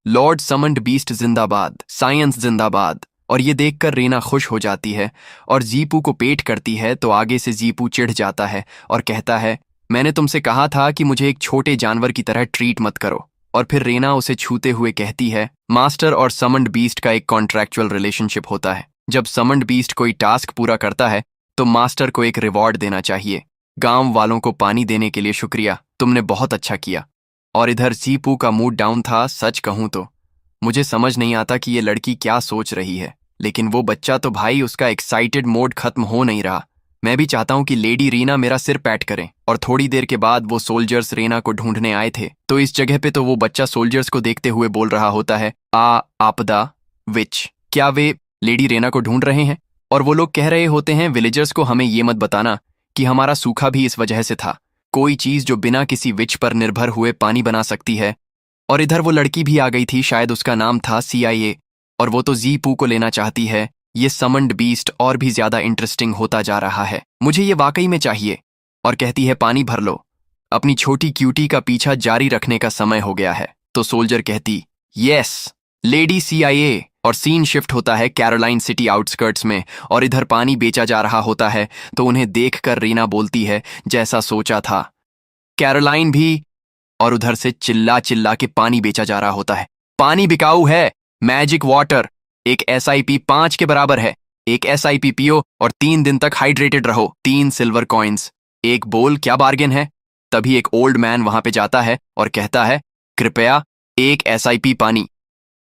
लॉर्ड समंड बीस्ट जिंदाबाद, साइंस जिंदाबाद। और ये देखकर रीना खुश हो जाती है और जीपू को पेट करती है, तो आगे से जीपू चिढ़ जाता है और कहता है, मैंने तुमसे कहा था कि मुझे एक छोटे जानवर की तरह ट्रीट मत करो। और फिर रीना उसे छूते हुए कहती है, मास्टर और समंड बीस्ट का एक कॉन्ट्रैक्चुअल रिलेशनशिप होता है। जब समंड बीस्ट कोई टास्क पूरा करता है तो मास्टर को एक रिवॉर्ड देना चाहिए। गांव वालों को पानी देने के लिए शुक्रिया, तुमने बहुत अच्छा किया। और इधर जीपू का मूड डाउन था। सच कहूं तो मुझे समझ नहीं आता कि ये लड़की क्या सोच रही है, लेकिन वो बच्चा तो भाई, उसका एक्साइटेड मोड खत्म हो नहीं रहा। मैं भी चाहता हूं कि लेडी रीना मेरा सिर पैट करें। और थोड़ी देर के बाद वो सोल्जर्स रीना को ढूंढने आए थे, तो इस जगह पे तो वो बच्चा सोल्जर्स को देखते हुए बोल रहा होता है, आपदा विच, क्या वे लेडी रीना को ढूंढ रहे हैं? और वो लोग कह रहे होते हैं, विलेजर्स को हमें ये मत बताना कि हमारा सूखा भी इस वजह से था। कोई चीज जो बिना किसी विच पर निर्भर हुए पानी बना सकती है। और इधर वो लड़की भी आ गई थी, शायद उसका नाम था CIA, और वो तो जीपू को लेना चाहती है। ये समंड बीस्ट और भी ज्यादा इंटरेस्टिंग होता जा रहा है, मुझे ये वाकई में चाहिए। और कहती है, पानी भर लो, अपनी छोटी क्यूटी का पीछा जारी रखने का समय हो गया है। तो सोल्जर कहती, यस लेडी CIA। और सीन शिफ्ट होता है कैरोलाइन सिटी आउटस्कर्ट्स में, और इधर पानी बेचा जा रहा होता है। तो उन्हें देखकर रीना बोलती है, जैसा सोचा था कैरोलाइन भी। और उधर से चिल्ला चिल्ला के पानी बेचा जा रहा होता है। पानी बिकाऊ है, मैजिक वाटर, एक SIP 5 के बराबर है। एक SIP पियो और 3 दिन तक हाइड्रेटेड रहो। 3 सिल्वर कॉइन्स, एक बोल, क्या बार्गेन है। तभी एक ओल्ड मैन वहां पे जाता है और कहता है, कृपया एक SIP पानी।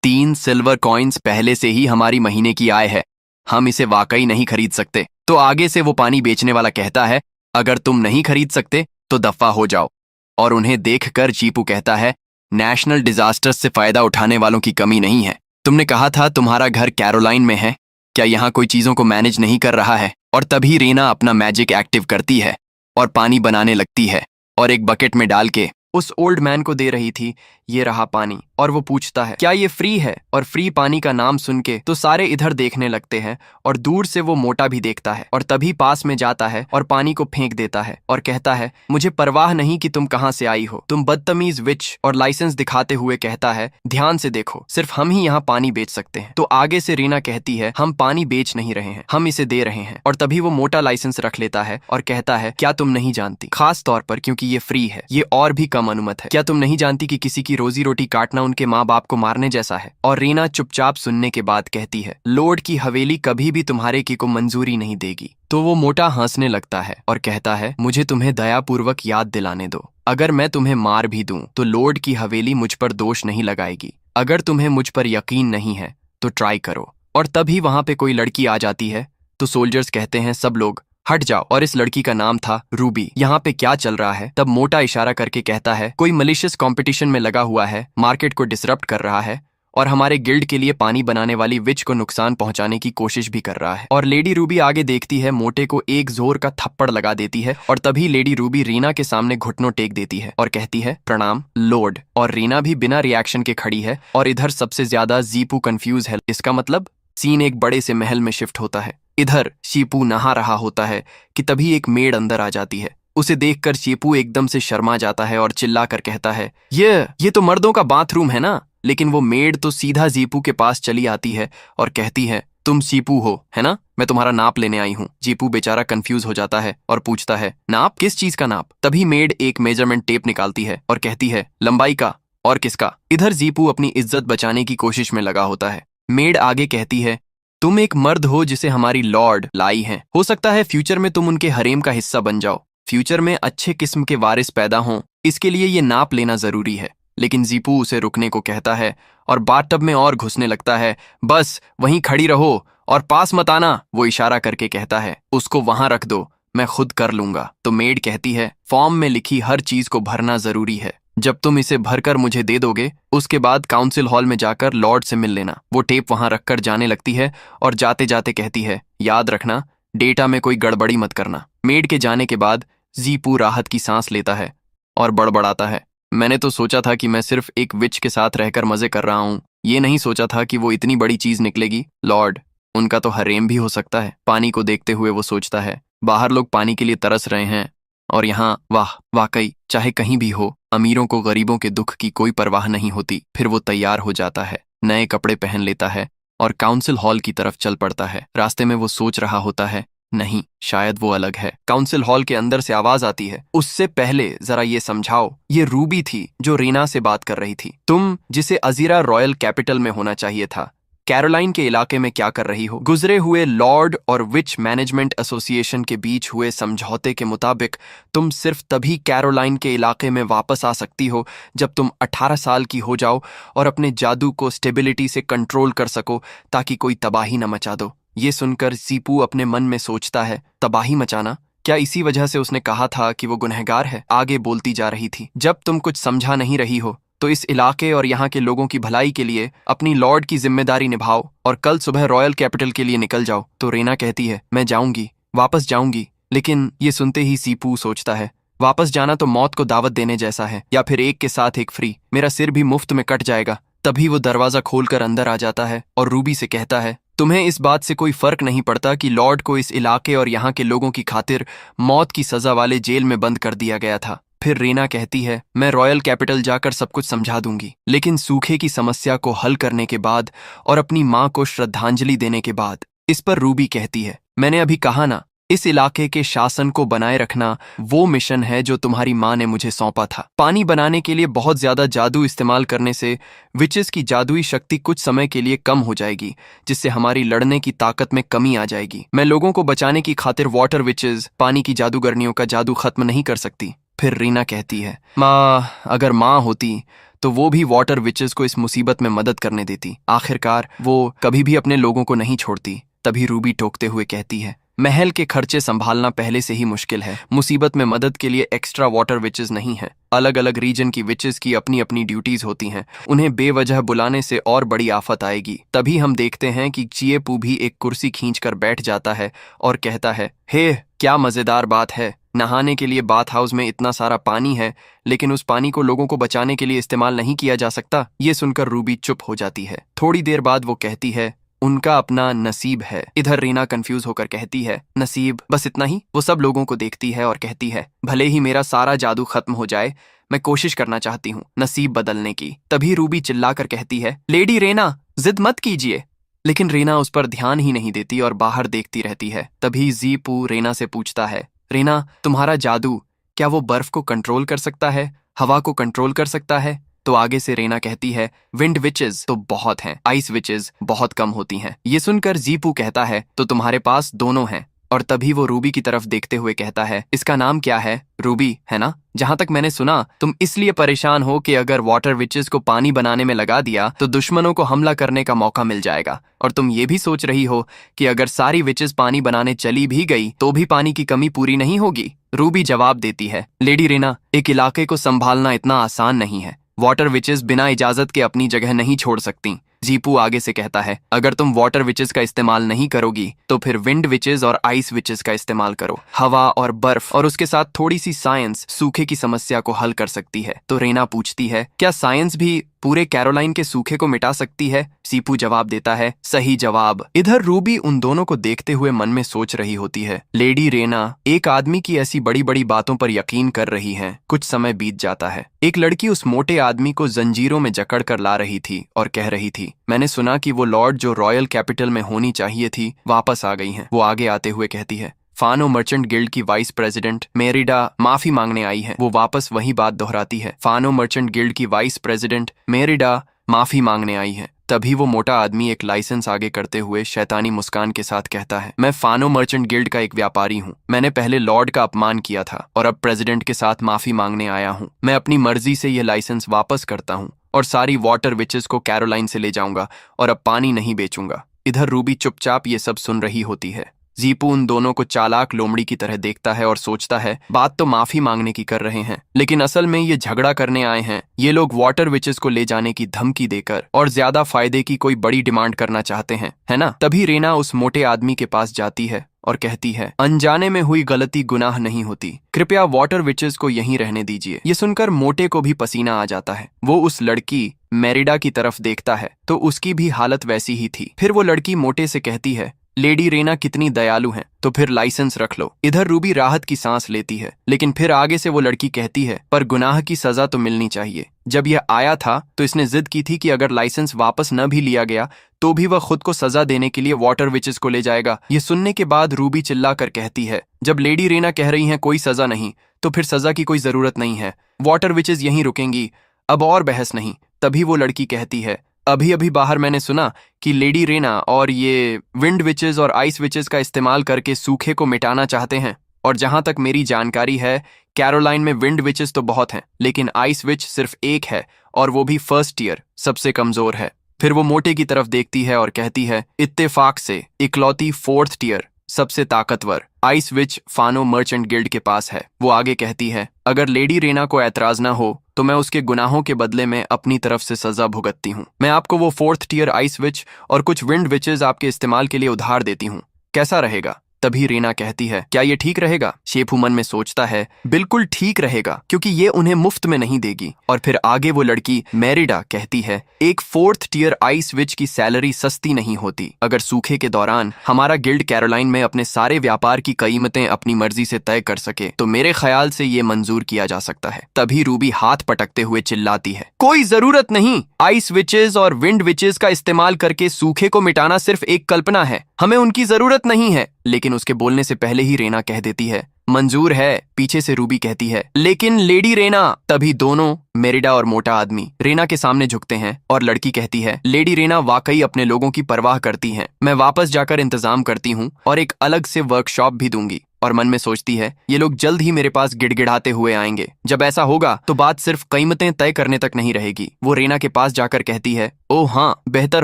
3 सिल्वर कॉइन्स पहले से ही हमारी महीने की आय है, हम इसे वाकई नहीं खरीद सकते। तो आगे से वो पानी बेचने वाला कहता है, अगर तुम नहीं खरीद सकते तो दफा हो जाओ। और उन्हें देखकर जीपू कहता है, नेशनल डिजास्टर से फायदा उठाने वालों की कमी नहीं है। तुमने कहा था तुम्हारा घर कैरोलाइन में है, क्या यहाँ कोई चीजों को मैनेज नहीं कर रहा है? और तभी रीना अपना मैजिक एक्टिव करती है और पानी बनाने लगती है और एक बकेट में डाल के उस ओल्ड मैन को दे रही थी। ये रहा पानी। और वो पूछता है, क्या ये फ्री है? और फ्री पानी का नाम सुन के तो सारे इधर देखने लगते हैं, और दूर से वो मोटा भी देखता है और तभी पास में जाता है और पानी को फेंक देता है और कहता है, मुझे परवाह नहीं कि तुम कहां से आई हो, तुम बदतमीज विच। और लाइसेंस दिखाते हुए कहता है, ध्यान से देखो, सिर्फ हम ही यहाँ पानी बेच सकते हैं। तो आगे से रीना कहती है, हम पानी बेच नहीं रहे हैं, हम इसे दे रहे हैं। और तभी वो मोटा लाइसेंस रख लेता है और कहता है, क्या तुम नहीं जानती, खास तौर पर क्योंकि ये फ्री है, ये और भी कम अनुमत है, क्या तुम नहीं जानती कि किसी की रोजी रोटी काटना उनके माँ बाप को मारने जैसा है? और रीना चुपचाप सुनने के बाद कहती है, लॉर्ड की हवेली कभी भी तुम्हारे की को मंजूरी नहीं देगी। तो वो मोटा हंसने लगता है और कहता है, मुझे तुम्हें दयापूर्वक याद दिलाने दो, अगर मैं तुम्हें मार भी दूं तो लॉर्ड की हवेली मुझ पर दोष नहीं लगाएगी। अगर तुम्हें मुझ पर यकीन नहीं है तो ट्राई करो। और तभी वहां पे कोई लड़की आ जाती है, तो सोल्जर्स कहते हैं, सब लोग हट जाओ। और इस लड़की का नाम था रूबी। यहाँ पे क्या चल रहा है? तब मोटा इशारा करके कहता है, कोई मलिशियस कंपटीशन में लगा हुआ है, मार्केट को डिसरप्ट कर रहा है और हमारे गिल्ड के लिए पानी बनाने वाली विच को नुकसान पहुंचाने की कोशिश भी कर रहा है। और लेडी रूबी आगे देखती है, मोटे को एक जोर का थप्पड़ लगा देती है। और तभी लेडी रूबी रीना के सामने घुटनों टेक देती है और कहती है, प्रणाम लॉर्ड। और रीना भी बिना रिएक्शन के खड़ी है। और इधर सबसे ज्यादा जीपू कंफ्यूज है। इसका मतलब सीन एक बड़े से महल में शिफ्ट होता है। इधर शीपू नहा रहा होता है कि तभी एक मेड अंदर आ जाती है। उसे देखकर शीपू एकदम से शर्मा जाता है और चिल्लाकर कहता है, ये तो मर्दों का बाथरूम है ना। लेकिन वो मेड तो सीधा जीपू के पास चली आती है और कहती है, तुम शीपू हो है ना, मैं तुम्हारा नाप लेने आई हूँ। जीपू बेचारा कंफ्यूज हो जाता है और पूछता है, नाप? किस चीज का नाप? तभी मेड एक मेजरमेंट टेप निकालती है और कहती है, लंबाई का। और किसका? इधर जीपू अपनी इज्जत बचाने की कोशिश में लगा होता है। मेड आगे कहती है, तुम एक मर्द हो जिसे हमारी लॉर्ड लाई हैं, हो सकता है फ्यूचर में तुम उनके हरेम का हिस्सा बन जाओ, फ्यूचर में अच्छे किस्म के वारिस पैदा हों, इसके लिए ये नाप लेना जरूरी है। लेकिन जीपू उसे रुकने को कहता है और बाथटब में और घुसने लगता है। बस वहीं खड़ी रहो और पास मत आना, वो इशारा करके कहता है, उसको वहां रख दो, मैं खुद कर लूंगा। तो मेड कहती है, फॉर्म में लिखी हर चीज को भरना जरूरी है, जब तुम इसे भरकर मुझे दे दोगे उसके बाद काउंसिल हॉल में जाकर लॉर्ड से मिल लेना। वो टेप वहां रखकर जाने लगती है और जाते जाते कहती है, याद रखना डेटा में कोई गड़बड़ी मत करना। मेड के जाने के बाद जीपू राहत की सांस लेता है और बड़बड़ाता है, मैंने तो सोचा था कि मैं सिर्फ एक विच के साथ रहकर मजे कर रहा हूँ, ये नहीं सोचा था कि वो इतनी बड़ी चीज निकलेगी। लॉर्ड उनका तो हरेम भी हो सकता है। पानी को देखते हुए वो सोचता है, बाहर लोग पानी के लिए तरस रहे हैं और यहाँ वाह, वाकई चाहे कहीं भी हो, अमीरों को गरीबों के दुख की कोई परवाह नहीं होती। फिर वो तैयार हो जाता है, नए कपड़े पहन लेता है और काउंसिल हॉल की तरफ चल पड़ता है। रास्ते में वो सोच रहा होता है, नहीं, शायद वो अलग है। काउंसिल हॉल के अंदर से आवाज आती है, उससे पहले जरा ये समझाओ। ये रूबी थी जो रीना से बात कर रही थी। तुम जिसे अजीरा रॉयल कैपिटल में होना चाहिए था, कैरोलाइन के इलाके में क्या कर रही हो? गुजरे हुए लॉर्ड और विच मैनेजमेंट एसोसिएशन के बीच हुए समझौते के मुताबिक तुम सिर्फ तभी कैरोलाइन के इलाके में वापस आ सकती हो जब तुम 18 साल की हो जाओ और अपने जादू को स्टेबिलिटी से कंट्रोल कर सको ताकि कोई तबाही न मचा दो। ये सुनकर सीपू अपने मन में सोचता है, तबाही मचाना? क्या इसी वजह से उसने कहा था कि वो गुनहगार है? आगे बोलती जा रही थी, जब तुम कुछ समझा नहीं रही हो तो इस इलाके और यहाँ के लोगों की भलाई के लिए अपनी लॉर्ड की जिम्मेदारी निभाओ और कल सुबह रॉयल कैपिटल के लिए निकल जाओ। तो रीना कहती है, मैं जाऊंगी, वापस जाऊंगी। लेकिन ये सुनते ही सीपू सोचता है, वापस जाना तो मौत को दावत देने जैसा है, या फिर एक के साथ एक फ्री, मेरा सिर भी मुफ्त में कट जाएगा। तभी वो दरवाजा खोलकर अंदर आ जाता है और रूबी से कहता है, तुम्हें इस बात से कोई फर्क नहीं पड़ता कि लॉर्ड को इस इलाके और यहाँ के लोगों की खातिर मौत की सजा वाले जेल में बंद कर दिया गया था। फिर रीना कहती है, मैं रॉयल कैपिटल जाकर सब कुछ समझा दूंगी, लेकिन सूखे की समस्या को हल करने के बाद और अपनी माँ को श्रद्धांजलि देने के बाद। इस पर रूबी कहती है, मैंने अभी कहा ना, इस इलाके के शासन को बनाए रखना वो मिशन है जो तुम्हारी माँ ने मुझे सौंपा था। पानी बनाने के लिए बहुत ज्यादा जादू इस्तेमाल करने से विचेस की जादुई शक्ति कुछ समय के लिए कम हो जाएगी, जिससे हमारी लड़ने की ताकत में कमी आ जाएगी। मैं लोगों को बचाने की खातिर वाटर विचेस, पानी की जादूगरनियों का जादू खत्म नहीं कर सकती। फिर रीना कहती है, माँ, अगर माँ होती तो वो भी वाटर विचेस को इस मुसीबत में मदद करने देती। आखिरकार वो कभी भी अपने लोगों को नहीं छोड़ती। तभी रूबी टोकते हुए कहती है, महल के खर्चे संभालना पहले से ही मुश्किल है, मुसीबत में मदद के लिए एक्स्ट्रा वाटर विचेस नहीं है। अलग अलग रीजन की विचेस की अपनी अपनी ड्यूटीज होती हैं, उन्हें बेवजह बुलाने से और बड़ी आफत आएगी। तभी हम देखते हैं कि चिएपू भी एक कुर्सी खींचकर बैठ जाता है और कहता है, हे, क्या मजेदार बात है, नहाने के लिए बाथ हाउस में इतना सारा पानी है, लेकिन उस पानी को लोगों को बचाने के लिए इस्तेमाल नहीं किया जा सकता। ये सुनकर रूबी चुप हो जाती है। थोड़ी देर बाद वो कहती है, उनका अपना नसीब है। इधर रीना कंफ्यूज होकर कहती है, नसीब, बस इतना ही? वो सब लोगों को देखती है और कहती है, भले ही मेरा सारा जादू खत्म हो जाए, मैं कोशिश करना चाहती हूँ नसीब बदलने की। तभी रूबी चिल्लाकर कहती है, लेडी रेना, जिद मत कीजिए। लेकिन रीना उस पर ध्यान ही नहीं देती और बाहर देखती रहती है। तभी जीपू रेना से पूछता है, रेना, तुम्हारा जादू क्या वो बर्फ को कंट्रोल कर सकता है, हवा को कंट्रोल कर सकता है? तो आगे से रेना कहती है, विंड विचेस तो बहुत हैं, आइस विचेस बहुत कम होती हैं। ये सुनकर जीपू कहता है, तो तुम्हारे पास दोनों हैं। और तभी वो रूबी की तरफ देखते हुए कहता है, इसका नाम क्या है? रूबी, है ना? जहां तक मैंने सुना, तुम इसलिए परेशान हो कि अगर वाटर विचेस को पानी बनाने में लगा दिया तो दुश्मनों को हमला करने का मौका मिल जाएगा। और तुम ये भी सोच रही हो कि अगर सारी विचेस पानी बनाने चली भी गई तो भी पानी की कमी पूरी नहीं होगी। रूबी जवाब देती है, लेडी रेना, एक इलाके को संभालना इतना आसान नहीं है। वाटर विचेस बिना इजाजत के अपनी जगह नहीं छोड़ सकती। जीपू आगे से कहता है, अगर तुम वाटर विचेस का इस्तेमाल नहीं करोगी तो फिर विंड विचेस और आइस विचेस का इस्तेमाल करो। हवा और बर्फ और उसके साथ थोड़ी सी साइंस सूखे की समस्या को हल कर सकती है। तो रेना पूछती है, क्या साइंस भी पूरे कैरोलाइन के सूखे को मिटा सकती है? सीपू जवाब देता है, सही जवाब। इधर रूबी उन दोनों को देखते हुए मन में सोच रही होती है, लेडी रेना एक आदमी की ऐसी बड़ी बड़ी बातों पर यकीन कर रही हैं। कुछ समय बीत जाता है। एक लड़की उस मोटे आदमी को जंजीरों में जकड़ कर ला रही थी और कह रही थी, मैंने सुना कि वो लॉर्ड जो रॉयल कैपिटल में होनी चाहिए थी वापस आ गई हैं। वो आगे आते हुए कहती है, फानो मर्चेंट गिल्ड की वाइस प्रेसिडेंट मेरिडा माफी मांगने आई है। वो वापस वही बात दोहराती है, फानो मर्चेंट गिल्ड की वाइस प्रेसिडेंट मेरिडा माफी मांगने आई है। तभी वो मोटा आदमी एक लाइसेंस आगे करते हुए शैतानी मुस्कान के साथ कहता है, मैं फानो मर्चेंट गिल्ड का एक व्यापारी हूँ। मैंने पहले लॉर्ड का अपमान किया था और अब प्रेसिडेंट के साथ माफी मांगने आया हूँ। मैं अपनी मर्जी से यह लाइसेंस वापस करता हूँ और सारी वाटर विचेस को कैरोलाइन से ले जाऊंगा और अब पानी नहीं बेचूंगा। इधर रूबी चुपचाप ये सब सुन रही होती है। जीपू उन दोनों को चालाक लोमड़ी की तरह देखता है और सोचता है बात तो माफी मांगने की कर रहे हैं, लेकिन असल में ये झगड़ा करने आए हैं। ये लोग वाटर विचेस को ले जाने की धमकी देकर और ज्यादा फायदे की कोई बड़ी डिमांड करना चाहते हैं, है ना। तभी रेना उस मोटे आदमी के पास जाती है और कहती है, अनजाने में हुई गलती गुनाह नहीं होती, कृपया वाटर विचेस को यहीं रहने दीजिए। ये सुनकर मोटे को भी पसीना आ जाता है। वो उस लड़की मेरिडा की तरफ देखता है तो उसकी भी हालत वैसी ही थी। फिर वो लड़की मोटे से कहती है, लेडी रेना कितनी दयालु हैं, तो फिर लाइसेंस रख लो। इधर रूबी राहत की सांस लेती है, लेकिन फिर आगे से वो लड़की कहती है, पर गुनाह की सजा तो मिलनी चाहिए। जब यह आया था तो इसने जिद की थी कि अगर लाइसेंस वापस न भी लिया गया तो भी वह खुद को सजा देने के लिए वाटर विचेस को ले जाएगा। ये सुनने के बाद रूबी चिल्ला कर कहती है, जब लेडी रेना कह रही हैं कोई सजा नहीं, तो फिर सजा की कोई जरूरत नहीं है, वाटर विचेस यहीं रुकेंगी, अब और बहस नहीं। तभी वो लड़की कहती है, अभी अभी बाहर मैंने सुना कि लेडी रेना और ये विंड विचेस और आइस विचेस का इस्तेमाल करके सूखे को मिटाना चाहते हैं। और जहां तक मेरी जानकारी है, कैरोलाइन में विंड विचेस तो बहुत हैं, लेकिन आइस विच सिर्फ एक है, और वो भी फर्स्ट ईयर, सबसे कमजोर है। फिर वो मोटे की तरफ देखती है और कहती है, इत्तेफाक से इकलौती फोर्थ टीयर सबसे ताकतवर आइस विच फानो मर्चेंट गिल्ड के पास है। वो आगे कहती है, अगर लेडी रेना को ऐतराज ना हो तो मैं उसके गुनाहों के बदले में अपनी तरफ से सजा भुगतती हूँ। मैं आपको वो फोर्थ टीयर आइस विच और कुछ विंड विचेस आपके इस्तेमाल के लिए उधार देती हूँ, कैसा रहेगा। तभी रेना कहती है, क्या ये ठीक रहेगा। शेफू मन में सोचता है, बिल्कुल ठीक रहेगा, क्योंकि ये उन्हें मुफ्त में नहीं देगी। और फिर आगे वो लड़की मेरिडा कहती है, एक फोर्थ टीयर आइस विच की सैलरी सस्ती नहीं होती। अगर सूखे के दौरान हमारा गिल्ड कैरोलाइन में अपने सारे व्यापार की कीमतें अपनी मर्जी से तय कर सके तो मेरे ख्याल से ये मंजूर किया जा सकता है। तभी रूबी हाथ पटकते हुए चिल्लाती है, कोई जरूरत नहीं, आइस विचेस और विंड विचेस का इस्तेमाल करके सूखे को मिटाना सिर्फ एक कल्पना है, हमें उनकी जरूरत नहीं है। लेकिन उसके बोलने से पहले ही रेना कह देती है, मंजूर है। पीछे से रूबी कहती है, लेकिन लेडी रेना। तभी दोनों मेरिडा और मोटा आदमी रेना के सामने झुकते हैं और लड़की कहती है, लेडी रेना वाकई अपने लोगों की परवाह करती हैं, मैं वापस जाकर इंतजाम करती हूँ और एक अलग से वर्कशॉप भी दूंगी। और मन में सोचती है, ये लोग जल्द ही मेरे पास गिड़गिड़ाते हुए आएंगे। जब ऐसा होगा तो बात सिर्फ कीमतें तय करने तक नहीं रहेगी। वो रेना के पास जाकर कहती है, ओह हाँ, बेहतर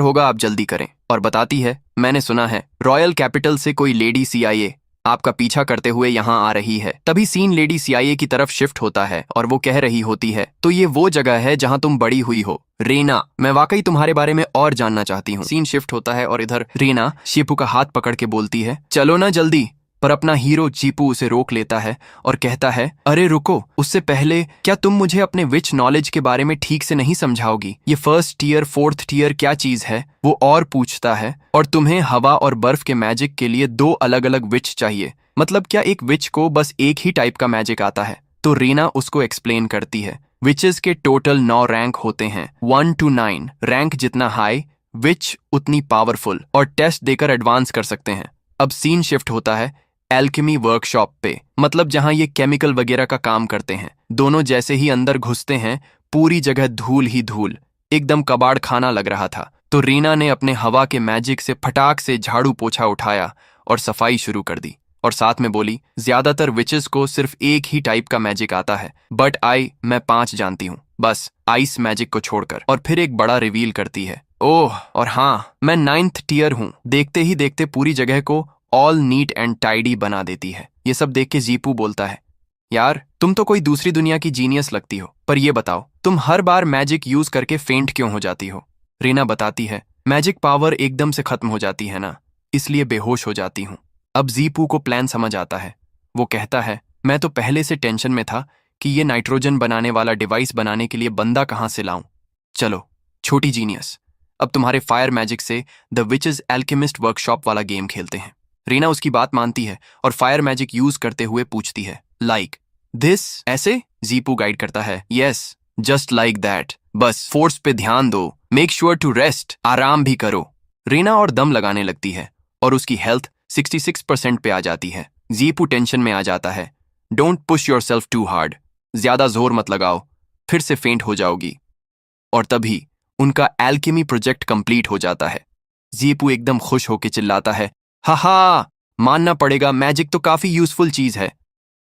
होगा आप जल्दी करें। और बताती है, मैंने सुना है रॉयल कैपिटल से कोई लेडी सीआईए आपका पीछा करते हुए यहाँ आ रही है। तभी सीन लेडी सीआईए की तरफ शिफ्ट होता है और वो कह रही होती है, तो ये वो जगह है जहाँ तुम बड़ी हुई हो रेना, मैं वाकई तुम्हारे बारे में और जानना चाहती हूँ। सीन शिफ्ट होता है और इधर रेना शेपू का हाथ पकड़ के बोलती है, चलो ना जल्दी। पर अपना हीरो जीपू उसे रोक लेता है और कहता है, अरे रुको, उससे पहले क्या तुम मुझे अपने विच नॉलेज के बारे में ठीक से नहीं समझाओगी। ये फर्स्ट टीयर फोर्थ टीयर क्या चीज है। वो और पूछता है, और तुम्हें हवा और बर्फ के मैजिक के लिए 2 अलग अलग विच चाहिए, मतलब क्या एक विच को बस एक ही टाइप का मैजिक आता है। तो रीना उसको एक्सप्लेन करती है, विचेस के टोटल 9 रैंक होते हैं, 1 to 9। रैंक जितना हाई विच उतनी पावरफुल, और टेस्ट देकर एडवांस कर सकते हैं। अब सीन शिफ्ट होता है एल्केमी वर्कशॉप पे, मतलब जहां ये केमिकल वगैरह का काम करते हैं। दोनों जैसे ही अंदर घुसते हैं पूरी जगह धूल ही धूल, एकदम कबाड़ खाना लग रहा था। तो रीना ने अपने हवा के मैजिक से फटाक से झाड़ू पोछा उठाया और सफाई शुरू कर दी, और साथ में बोली, ज्यादातर विचेस को सिर्फ एक ही टाइप का मैजिक आता है, बट मैं 5 जानती हूँ, बस आइस मैजिक को छोड़कर। और फिर एक बड़ा रिवील करती है, ओह और हाँ, मैं 9th टीयर हूँ। देखते ही देखते पूरी जगह को ऑल नीट एंड टाइडी बना देती है। ये सब देख के जीपू बोलता है, यार तुम तो कोई दूसरी दुनिया की जीनियस लगती हो, पर ये बताओ तुम हर बार मैजिक यूज करके फेंट क्यों हो जाती हो। रीना बताती है, मैजिक पावर एकदम से खत्म हो जाती है ना, इसलिए बेहोश हो जाती हूँ। अब जीपू को प्लान समझ आता है। वो कहता है, मैं तो पहले से टेंशन में था कि ये नाइट्रोजन बनाने वाला डिवाइस बनाने के लिए बंदा कहाँ से लाऊं। चलो छोटी जीनियस, अब तुम्हारे फायर मैजिक से द विचेस एल्केमिस्ट वर्कशॉप वाला गेम खेलते हैं। रीना उसकी बात मानती है और फायर मैजिक यूज करते हुए पूछती है, लाइक दिस, ऐसे? जीपू गाइड करता है, यस, जस्ट लाइक दैट, बस फोर्स पे ध्यान दो, मेक श्योर टू रेस्ट, आराम भी करो। रीना और दम लगाने लगती है और उसकी हेल्थ 66% पे आ जाती है। जीपू टेंशन में आ जाता है, don't push yourself too hard, ज्यादा जोर मत लगाओ, फिर से फेंट हो जाओगी। और तभी उनका एल्केमी प्रोजेक्ट कंप्लीट हो जाता है। जीपू एकदम खुश होकर चिल्लाता है, हाहा, मानना पड़ेगा, मैजिक तो काफी यूजफुल चीज है।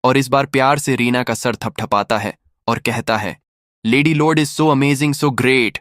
और इस बार प्यार से रीना का सर थपथपाता है और कहता है, lady Lord is so amazing, so great.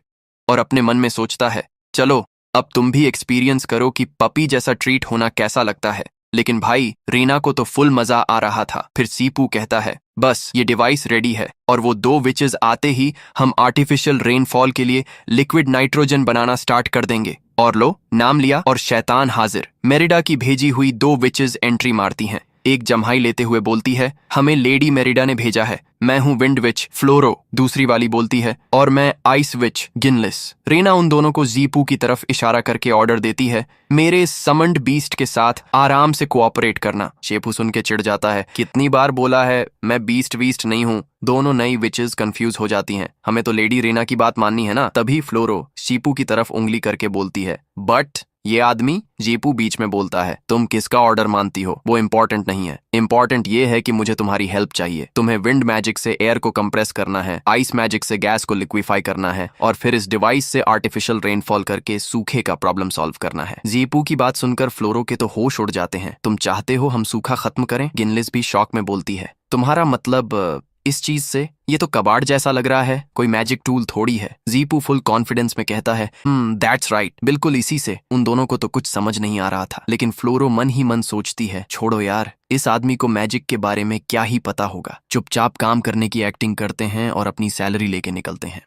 और अपने मन में सोचता है, चलो अब तुम भी एक्सपीरियंस करो कि पपी जैसा ट्रीट होना कैसा लगता है। लेकिन भाई रीना को तो फुल मजा आ रहा था। फिर सीपू कहता है बस ये डिवाइस रेडी है, और वो दो विचेस आते ही हम आर्टिफिशियल रेनफॉल के लिए लिक्विड नाइट्रोजन बनाना स्टार्ट कर देंगे। और लो, नाम लिया और शैतान हाजिर। मेरिडा की भेजी हुई दो विचेस एंट्री मारती हैं। एक जम्हाई लेते हुए बोलती है हमें लेडी मेरिडा ने भेजा है, मैं हूं विंड विच फ्लोरो। दूसरी वाली बोलती है और मैं आइस विच गिनलिस। रीना उन दोनों को जीपू की तरफ इशारा करके ऑर्डर देती है मेरे समंड बीस्ट के साथ आराम से कोऑपरेट करना। शेपू सुन के चिढ़ जाता है, कितनी बार बोला है मैं बीस्ट वीस्ट नहीं हूँ। दोनों नई विचेस कंफ्यूज हो जाती हैं। हमें तो लेडी रीना की बात माननी है ना। तभी फ्लोरो शीपू की तरफ उंगली करके बोलती है बट ये आदमी। जीपू बीच में बोलता है तुम किसका ऑर्डर मानती हो वो इम्पोर्टेंट नहीं है, इम्पोर्टेंट ये है कि मुझे तुम्हारी हेल्प चाहिए। तुम्हें विंड मैजिक से एयर को कंप्रेस करना है, आइस मैजिक से गैस को लिक्विफाई करना है, और फिर इस डिवाइस से आर्टिफिशियल रेनफॉल करके सूखे का प्रॉब्लम सॉल्व करना है। जीपू की बात सुनकर फ्लोरो के तो होश उड़ जाते हैं। तुम चाहते हो हम सूखा खत्म करें? गिनलिस भी शॉक में बोलती है तुम्हारा मतलब इस चीज से? ये तो कबाड़ जैसा लग रहा है, कोई मैजिक टूल थोड़ी है। जीपू फुल कॉन्फिडेंस में कहता है दैट्स राइट, बिल्कुल इसी से। उन दोनों को तो कुछ समझ नहीं आ रहा था, लेकिन फ्लोरो मन ही मन सोचती है छोड़ो यार, इस आदमी को मैजिक के बारे में क्या ही पता होगा। चुपचाप काम करने की एक्टिंग करते हैं और अपनी सैलरी लेके निकलते हैं।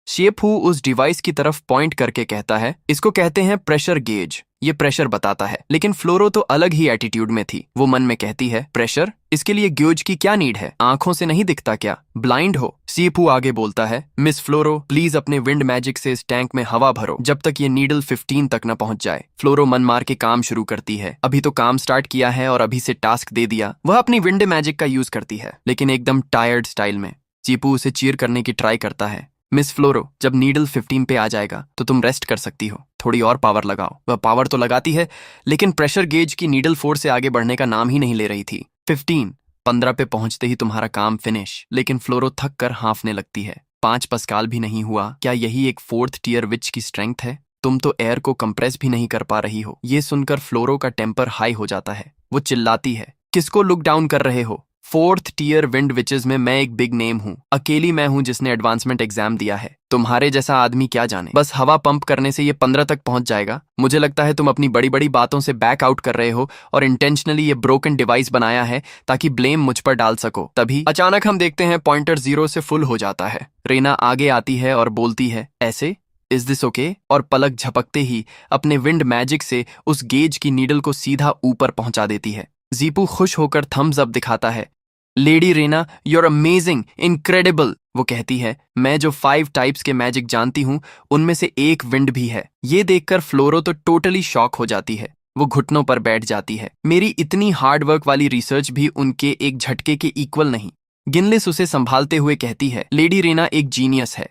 शेपू उस डिवाइस की तरफ पॉइंट करके कहता है इसको कहते हैं प्रेशर गेज, ये प्रेशर बताता है। लेकिन फ्लोरो तो अलग ही एटीट्यूड में थी। वो मन में कहती है प्रेशर, इसके लिए गेज की क्या नीड है? आंखों से नहीं दिखता क्या? ब्लाइंड हो? शेपू आगे बोलता है मिस फ्लोरो प्लीज अपने विंड मैजिक से इस टैंक में हवा भरो जब तक ये नीडल 15 तक न पहुंच जाए। फ्लोरो मन मार के काम शुरू करती है। अभी तो काम स्टार्ट किया है और अभी से टास्क दे दिया। वह अपनी विंड मैजिक का यूज करती है, लेकिन एकदम टायर्ड स्टाइल में। शेपू उसे चीयर करने की ट्राई करता है मिस फ्लोरो जब नीडल 15 पे आ जाएगा तो तुम रेस्ट कर सकती हो, थोड़ी और पावर लगाओ। वह पावर तो लगाती है, लेकिन प्रेशर गेज की नीडल 4 से आगे बढ़ने का नाम ही नहीं ले रही थी। 15 पे पहुंचते ही तुम्हारा काम फिनिश। लेकिन फ्लोरो थक कर हांफने लगती है। 5 पास्कल भी नहीं हुआ। क्या यही एक 4th टियर विच की स्ट्रेंथ है? तुम तो एयर को कंप्रेस भी नहीं कर पा रही हो। ये सुनकर फ्लोरो का टेम्पर हाई हो जाता है। वो चिल्लाती है किसको लुक डाउन कर रहे हो? 4th टियर विंड विचेस में मैं एक बिग नेम हूँ। अकेली मैं हूँ जिसने एडवांसमेंट एग्जाम दिया है। तुम्हारे जैसा आदमी क्या जाने, बस हवा पंप करने से ये 15 तक पहुंच जाएगा। मुझे लगता है तुम अपनी बड़ी बड़ी बातों से बैक आउट कर रहे हो और इंटेंशनली ये ब्रोकन डिवाइस बनाया है ताकि ब्लेम मुझ पर डाल सको। तभी अचानक हम देखते हैं पॉइंटर 0 से फुल हो जाता है। रीना आगे आती है और बोलती है ऐसे इज दिस ओके? और पलक झपकते ही अपने विंड मैजिक से उस गेज की नीडल को सीधा ऊपर पहुंचा देती है। जीपू खुश होकर थम्स अप दिखाता है। Lady Rena you're amazing, incredible. वो कहती है मैं जो 5 टाइप्स के मैजिक जानती हूँ उनमें से एक विंड भी है। ये देखकर फ्लोरो तो टोटली शॉक हो जाती है। वो घुटनों पर बैठ जाती है। मेरी इतनी हार्डवर्क वाली रिसर्च भी उनके एक झटके के इक्वल नहीं। गिनलिस उसे संभालते हुए कहती है लेडी रीना एक जीनियस है,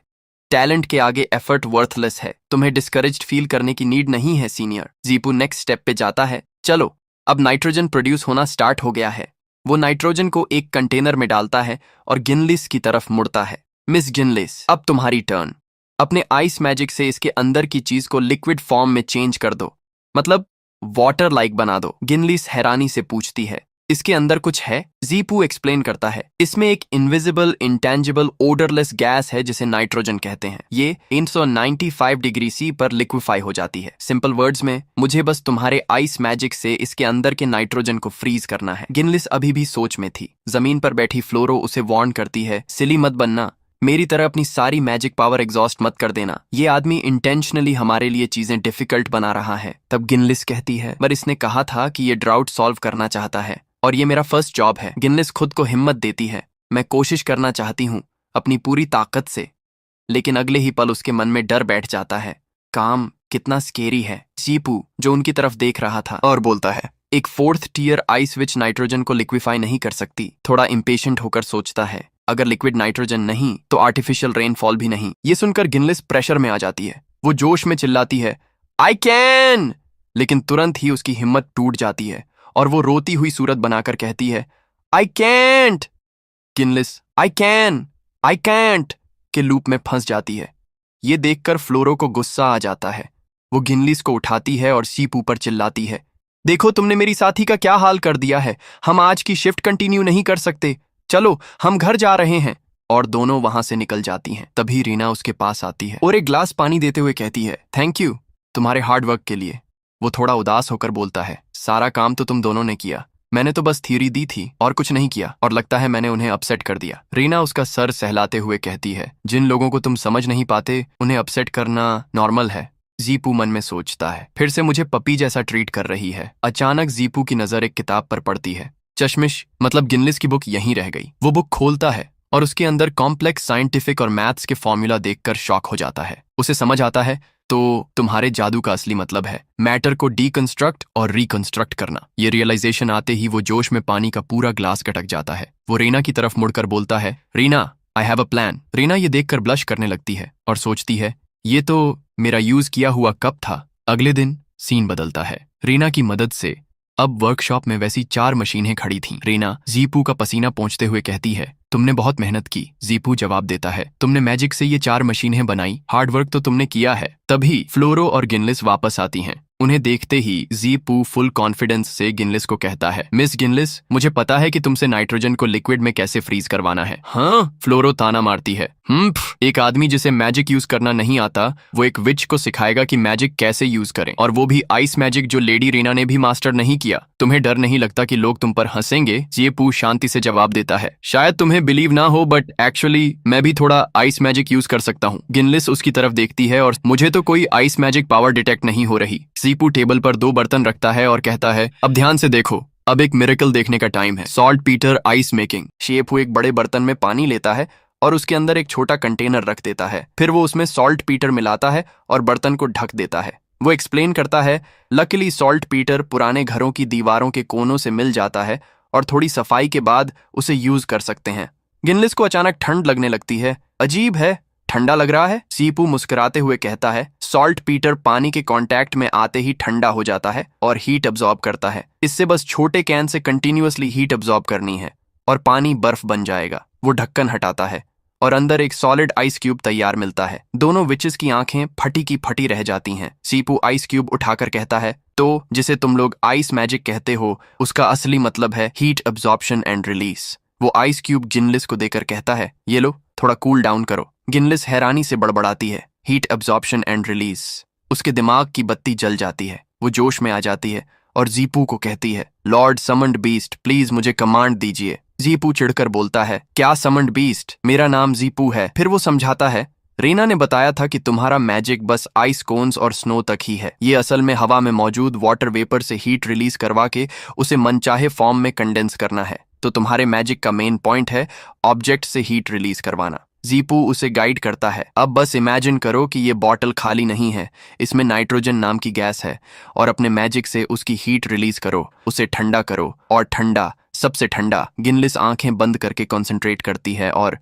टैलेंट के आगे एफर्ट वर्थलेस है। तुम्हें डिस्करेज्ड फील करने की नीड नहीं है सीनियर। जीपू नेक्स्ट स्टेप पे जाता है। चलो अब नाइट्रोजन प्रोड्यूस होना स्टार्ट हो गया है। वो नाइट्रोजन को एक कंटेनर में डालता है और गिनलिस की तरफ मुड़ता है। मिस गिनलिस अब तुम्हारी टर्न। अपने आइस मैजिक से इसके अंदर की चीज को लिक्विड फॉर्म में चेंज कर दो, मतलब वाटर लाइक बना दो। गिनलिस हैरानी से पूछती है इसके अंदर कुछ है? जीपू एक्सप्लेन करता है इसमें एक इनविजिबल इंटेंजिबल ओडरलेस गैस है जिसे नाइट्रोजन कहते हैं। ये 395 डिग्री सी पर लिक्विफाई हो जाती है। सिंपल वर्ड्स में मुझे बस तुम्हारे आइस मैजिक से इसके अंदर के नाइट्रोजन को फ्रीज करना है। गिनलिस अभी भी सोच में थी। जमीन पर बैठी फ्लोरो उसे वार्न करती है सिली मत बनना, मेरी तरह अपनी सारी मैजिक पावर एग्जॉस्ट मत कर देना। ये आदमी इंटेंशनली हमारे लिए चीजें डिफिकल्ट बना रहा है। तब गिनलिस कहती है पर इसने कहा था कि ये ड्राउट सॉल्व करना चाहता है और ये मेरा फर्स्ट जॉब है। गिनलिस खुद को हिम्मत देती है मैं कोशिश करना चाहती हूँ अपनी पूरी ताकत से, लेकिन अगले ही पल उसके मन में डर बैठ जाता है। काम कितना स्केरी है। जीपू जो उनकी तरफ देख रहा था और बोलता है एक 4th tier ice witch nitrogen को लिक्विफाई नहीं कर सकती। थोड़ा इम्पेशेंट होकर सोचता है अगर लिक्विड नाइट्रोजन नहीं तो आर्टिफिशियल रेनफॉल भी नहीं। ये सुनकर गिनलिस प्रेशर में आ जाती है। वो जोश में चिल्लाती है आई कैन, लेकिन तुरंत ही उसकी हिम्मत टूट जाती है और वो रोती हुई सूरत बनाकर कहती है आई कैंट। गिनलिस आई कैंट के लूप में फंस जाती है। ये देखकर फ्लोरो को गुस्सा आ जाता है। वो गिनलिस को उठाती है और सीप ऊपर चिल्लाती है देखो तुमने मेरी साथी का क्या हाल कर दिया है। हम आज की शिफ्ट कंटिन्यू नहीं कर सकते, चलो हम घर जा रहे हैं। और दोनों वहां से निकल जाती हैं। तभी रीना उसके पास आती है और एक ग्लास पानी देते हुए कहती है थैंक यू तुम्हारे हार्ड वर्क के लिए। वो थोड़ा उदास होकर बोलता है, सारा काम तो तुम दोनों ने किया, मैंने तो बस थ्योरी दी थी और कुछ नहीं किया, और लगता है मैंने उन्हें अपसेट कर दिया। रीना उसका सर सहलाते हुए कहती है, जिन लोगों को तुम समझ नहीं पाते उन्हें अपसेट करना नॉर्मल है। जीपू मन में सोचता है, फिर से मुझे पपी जैसा ट्रीट कर रही है। अचानक जीपू की नजर एक किताब पर पड़ती है। चश्मिश मतलब गिनलिस की बुक यहीं रह गई। वो बुक खोलता है और उसके अंदर कॉम्प्लेक्स साइंटिफिक और मैथ्स के फॉर्मूला देखकर शॉक हो जाता है। उसे समझ आता है, तो तुम्हारे जादू का असली मतलब है मैटर को डीकंस्ट्रक्ट और रिकंस्ट्रक्ट करना। ये रियलाइजेशन आते ही वो जोश में पानी का पूरा ग्लास गटक जाता है। वो रीना की तरफ मुड़कर बोलता है, Reena I have a plan. Reena ये देखकर ब्लश करने लगती है और सोचती है, ये तो मेरा यूज किया हुआ कप था। अगले दिन सीन बदलता है। रीना की मदद से अब वर्कशॉप में वैसी 4 मशीनें खड़ी थीं। रीना जीपू का पसीना पोंछते हुए कहती है, तुमने बहुत मेहनत की। जीपू जवाब देता है, तुमने मैजिक से ये 4 मशीनें बनाई, हार्डवर्क तो तुमने किया है। तभी फ्लोरो और गिनलिस वापस आती हैं। उन्हें देखते ही जीपू फुल कॉन्फिडेंस से गिनलिस को कहता है, मिस गिनलिस, मुझे पता है कि तुमसे नाइट्रोजन को लिक्विड में कैसे फ्रीज करवाना है। हाँ, फ्लोरो ताना मारती है। एक आदमी जिसे मैजिक यूज करना नहीं आता, वो एक विच को सिखाएगा कि मैजिक कैसे यूज करें, और वो भी आइस मैजिक जो लेडी रीना ने भी मास्टर नहीं किया। तुम्हें डर नहीं लगता कि लोग तुम पर हंसेंगे? जीपू शांति से जवाब देता है, शायद तुम्हें बिलीव ना हो, बट एक्चुअली मैं भी थोड़ा आइस मैजिक यूज कर सकता हूँ। गिनलिस उसकी तरफ देखती है, और मुझे तो कोई आइस मैजिक पावर डिटेक्ट नहीं हो रही। जीपू टेबल पर 2 बर्तन रखता है और कहता है, अब ध्यान से देखो, अब एक मिरेकल देखने का टाइम है। Salt Peter ice making. शेपू एक बड़े बर्तन में पानी लेता है और उसके अंदर एक छोटा कंटेनर रख देता है। फिर वो उसमें सॉल्ट पीटर मिलाता है और बर्तन को ढक देता है। वो एक्सप्लेन करता है, लकीली सॉल्ट पीटर पुराने घरों की दीवारों के कोनों से मिल जाता है और थोड़ी सफाई के बाद उसे यूज कर सकते हैं। गिनलिस को अचानक ठंड लगने लगती है। अजीब है, ठंडा लग रहा है? सीपू मुस्कुराते हुए कहता है, सॉल्ट पीटर पानी के कांटेक्ट में आते ही ठंडा हो जाता है और हीट अब्सॉर्ब करता है। इससे बस छोटे can say continuously heat absorb करनी है और पानी बर्फ बन जाएगा। वो ढक्कन हटाता है और अंदर एक सॉलिड आइस क्यूब तैयार मिलता है। दोनों विचेस की आंखें फटी की फटी रह जाती हैं। सीपू आइस क्यूब उठाकर कहता है, तो जिसे तुम लोग आइस मैजिक कहते हो, उसका असली मतलब है हीट अब्सॉर्प्शन एंड रिलीज। वो आइस क्यूब गिनलिस को देकर कहता है, ये लो, थोड़ा कूल डाउन करो। गिनलिस हैरानी से बड़बड़ाती है, हीट अब्सॉर्प्शन एंड रिलीज। उसके दिमाग की बत्ती जल जाती है। वो जोश में आ जाती है और जीपू को कहती है, लॉर्ड समन्ड बीस्ट, प्लीज मुझे कमांड दीजिए। जीपू चिढ़कर बोलता है, क्या समन्ड बीस्ट? मेरा नाम जीपू है। फिर वो समझाता है, रीना ने बताया था कि तुम्हारा मैजिक बस आइस कोन्स और स्नो तक ही है। ये असल में हवा में मौजूद वाटर वेपर से हीट रिलीज करवा के उसे मनचाहे फॉर्म में कंडेंस करना है। तो तुम्हारे मैजिक का मेन पॉइंट है ऑब्जेक्ट से हीट रिलीज करवाना। जीपू उसे गाइड करता है, अब बस इमेजिन करो कि ये बॉटल खाली नहीं है, इसमें नाइट्रोजन नाम की गैस है, और अपने मैजिक से उसकी हीट रिलीज करो, उसे ठंडा करो, और ठंडा, सबसे ठंडा। गिनलिस आंखें बंद करके कंसंट्रेट करती है और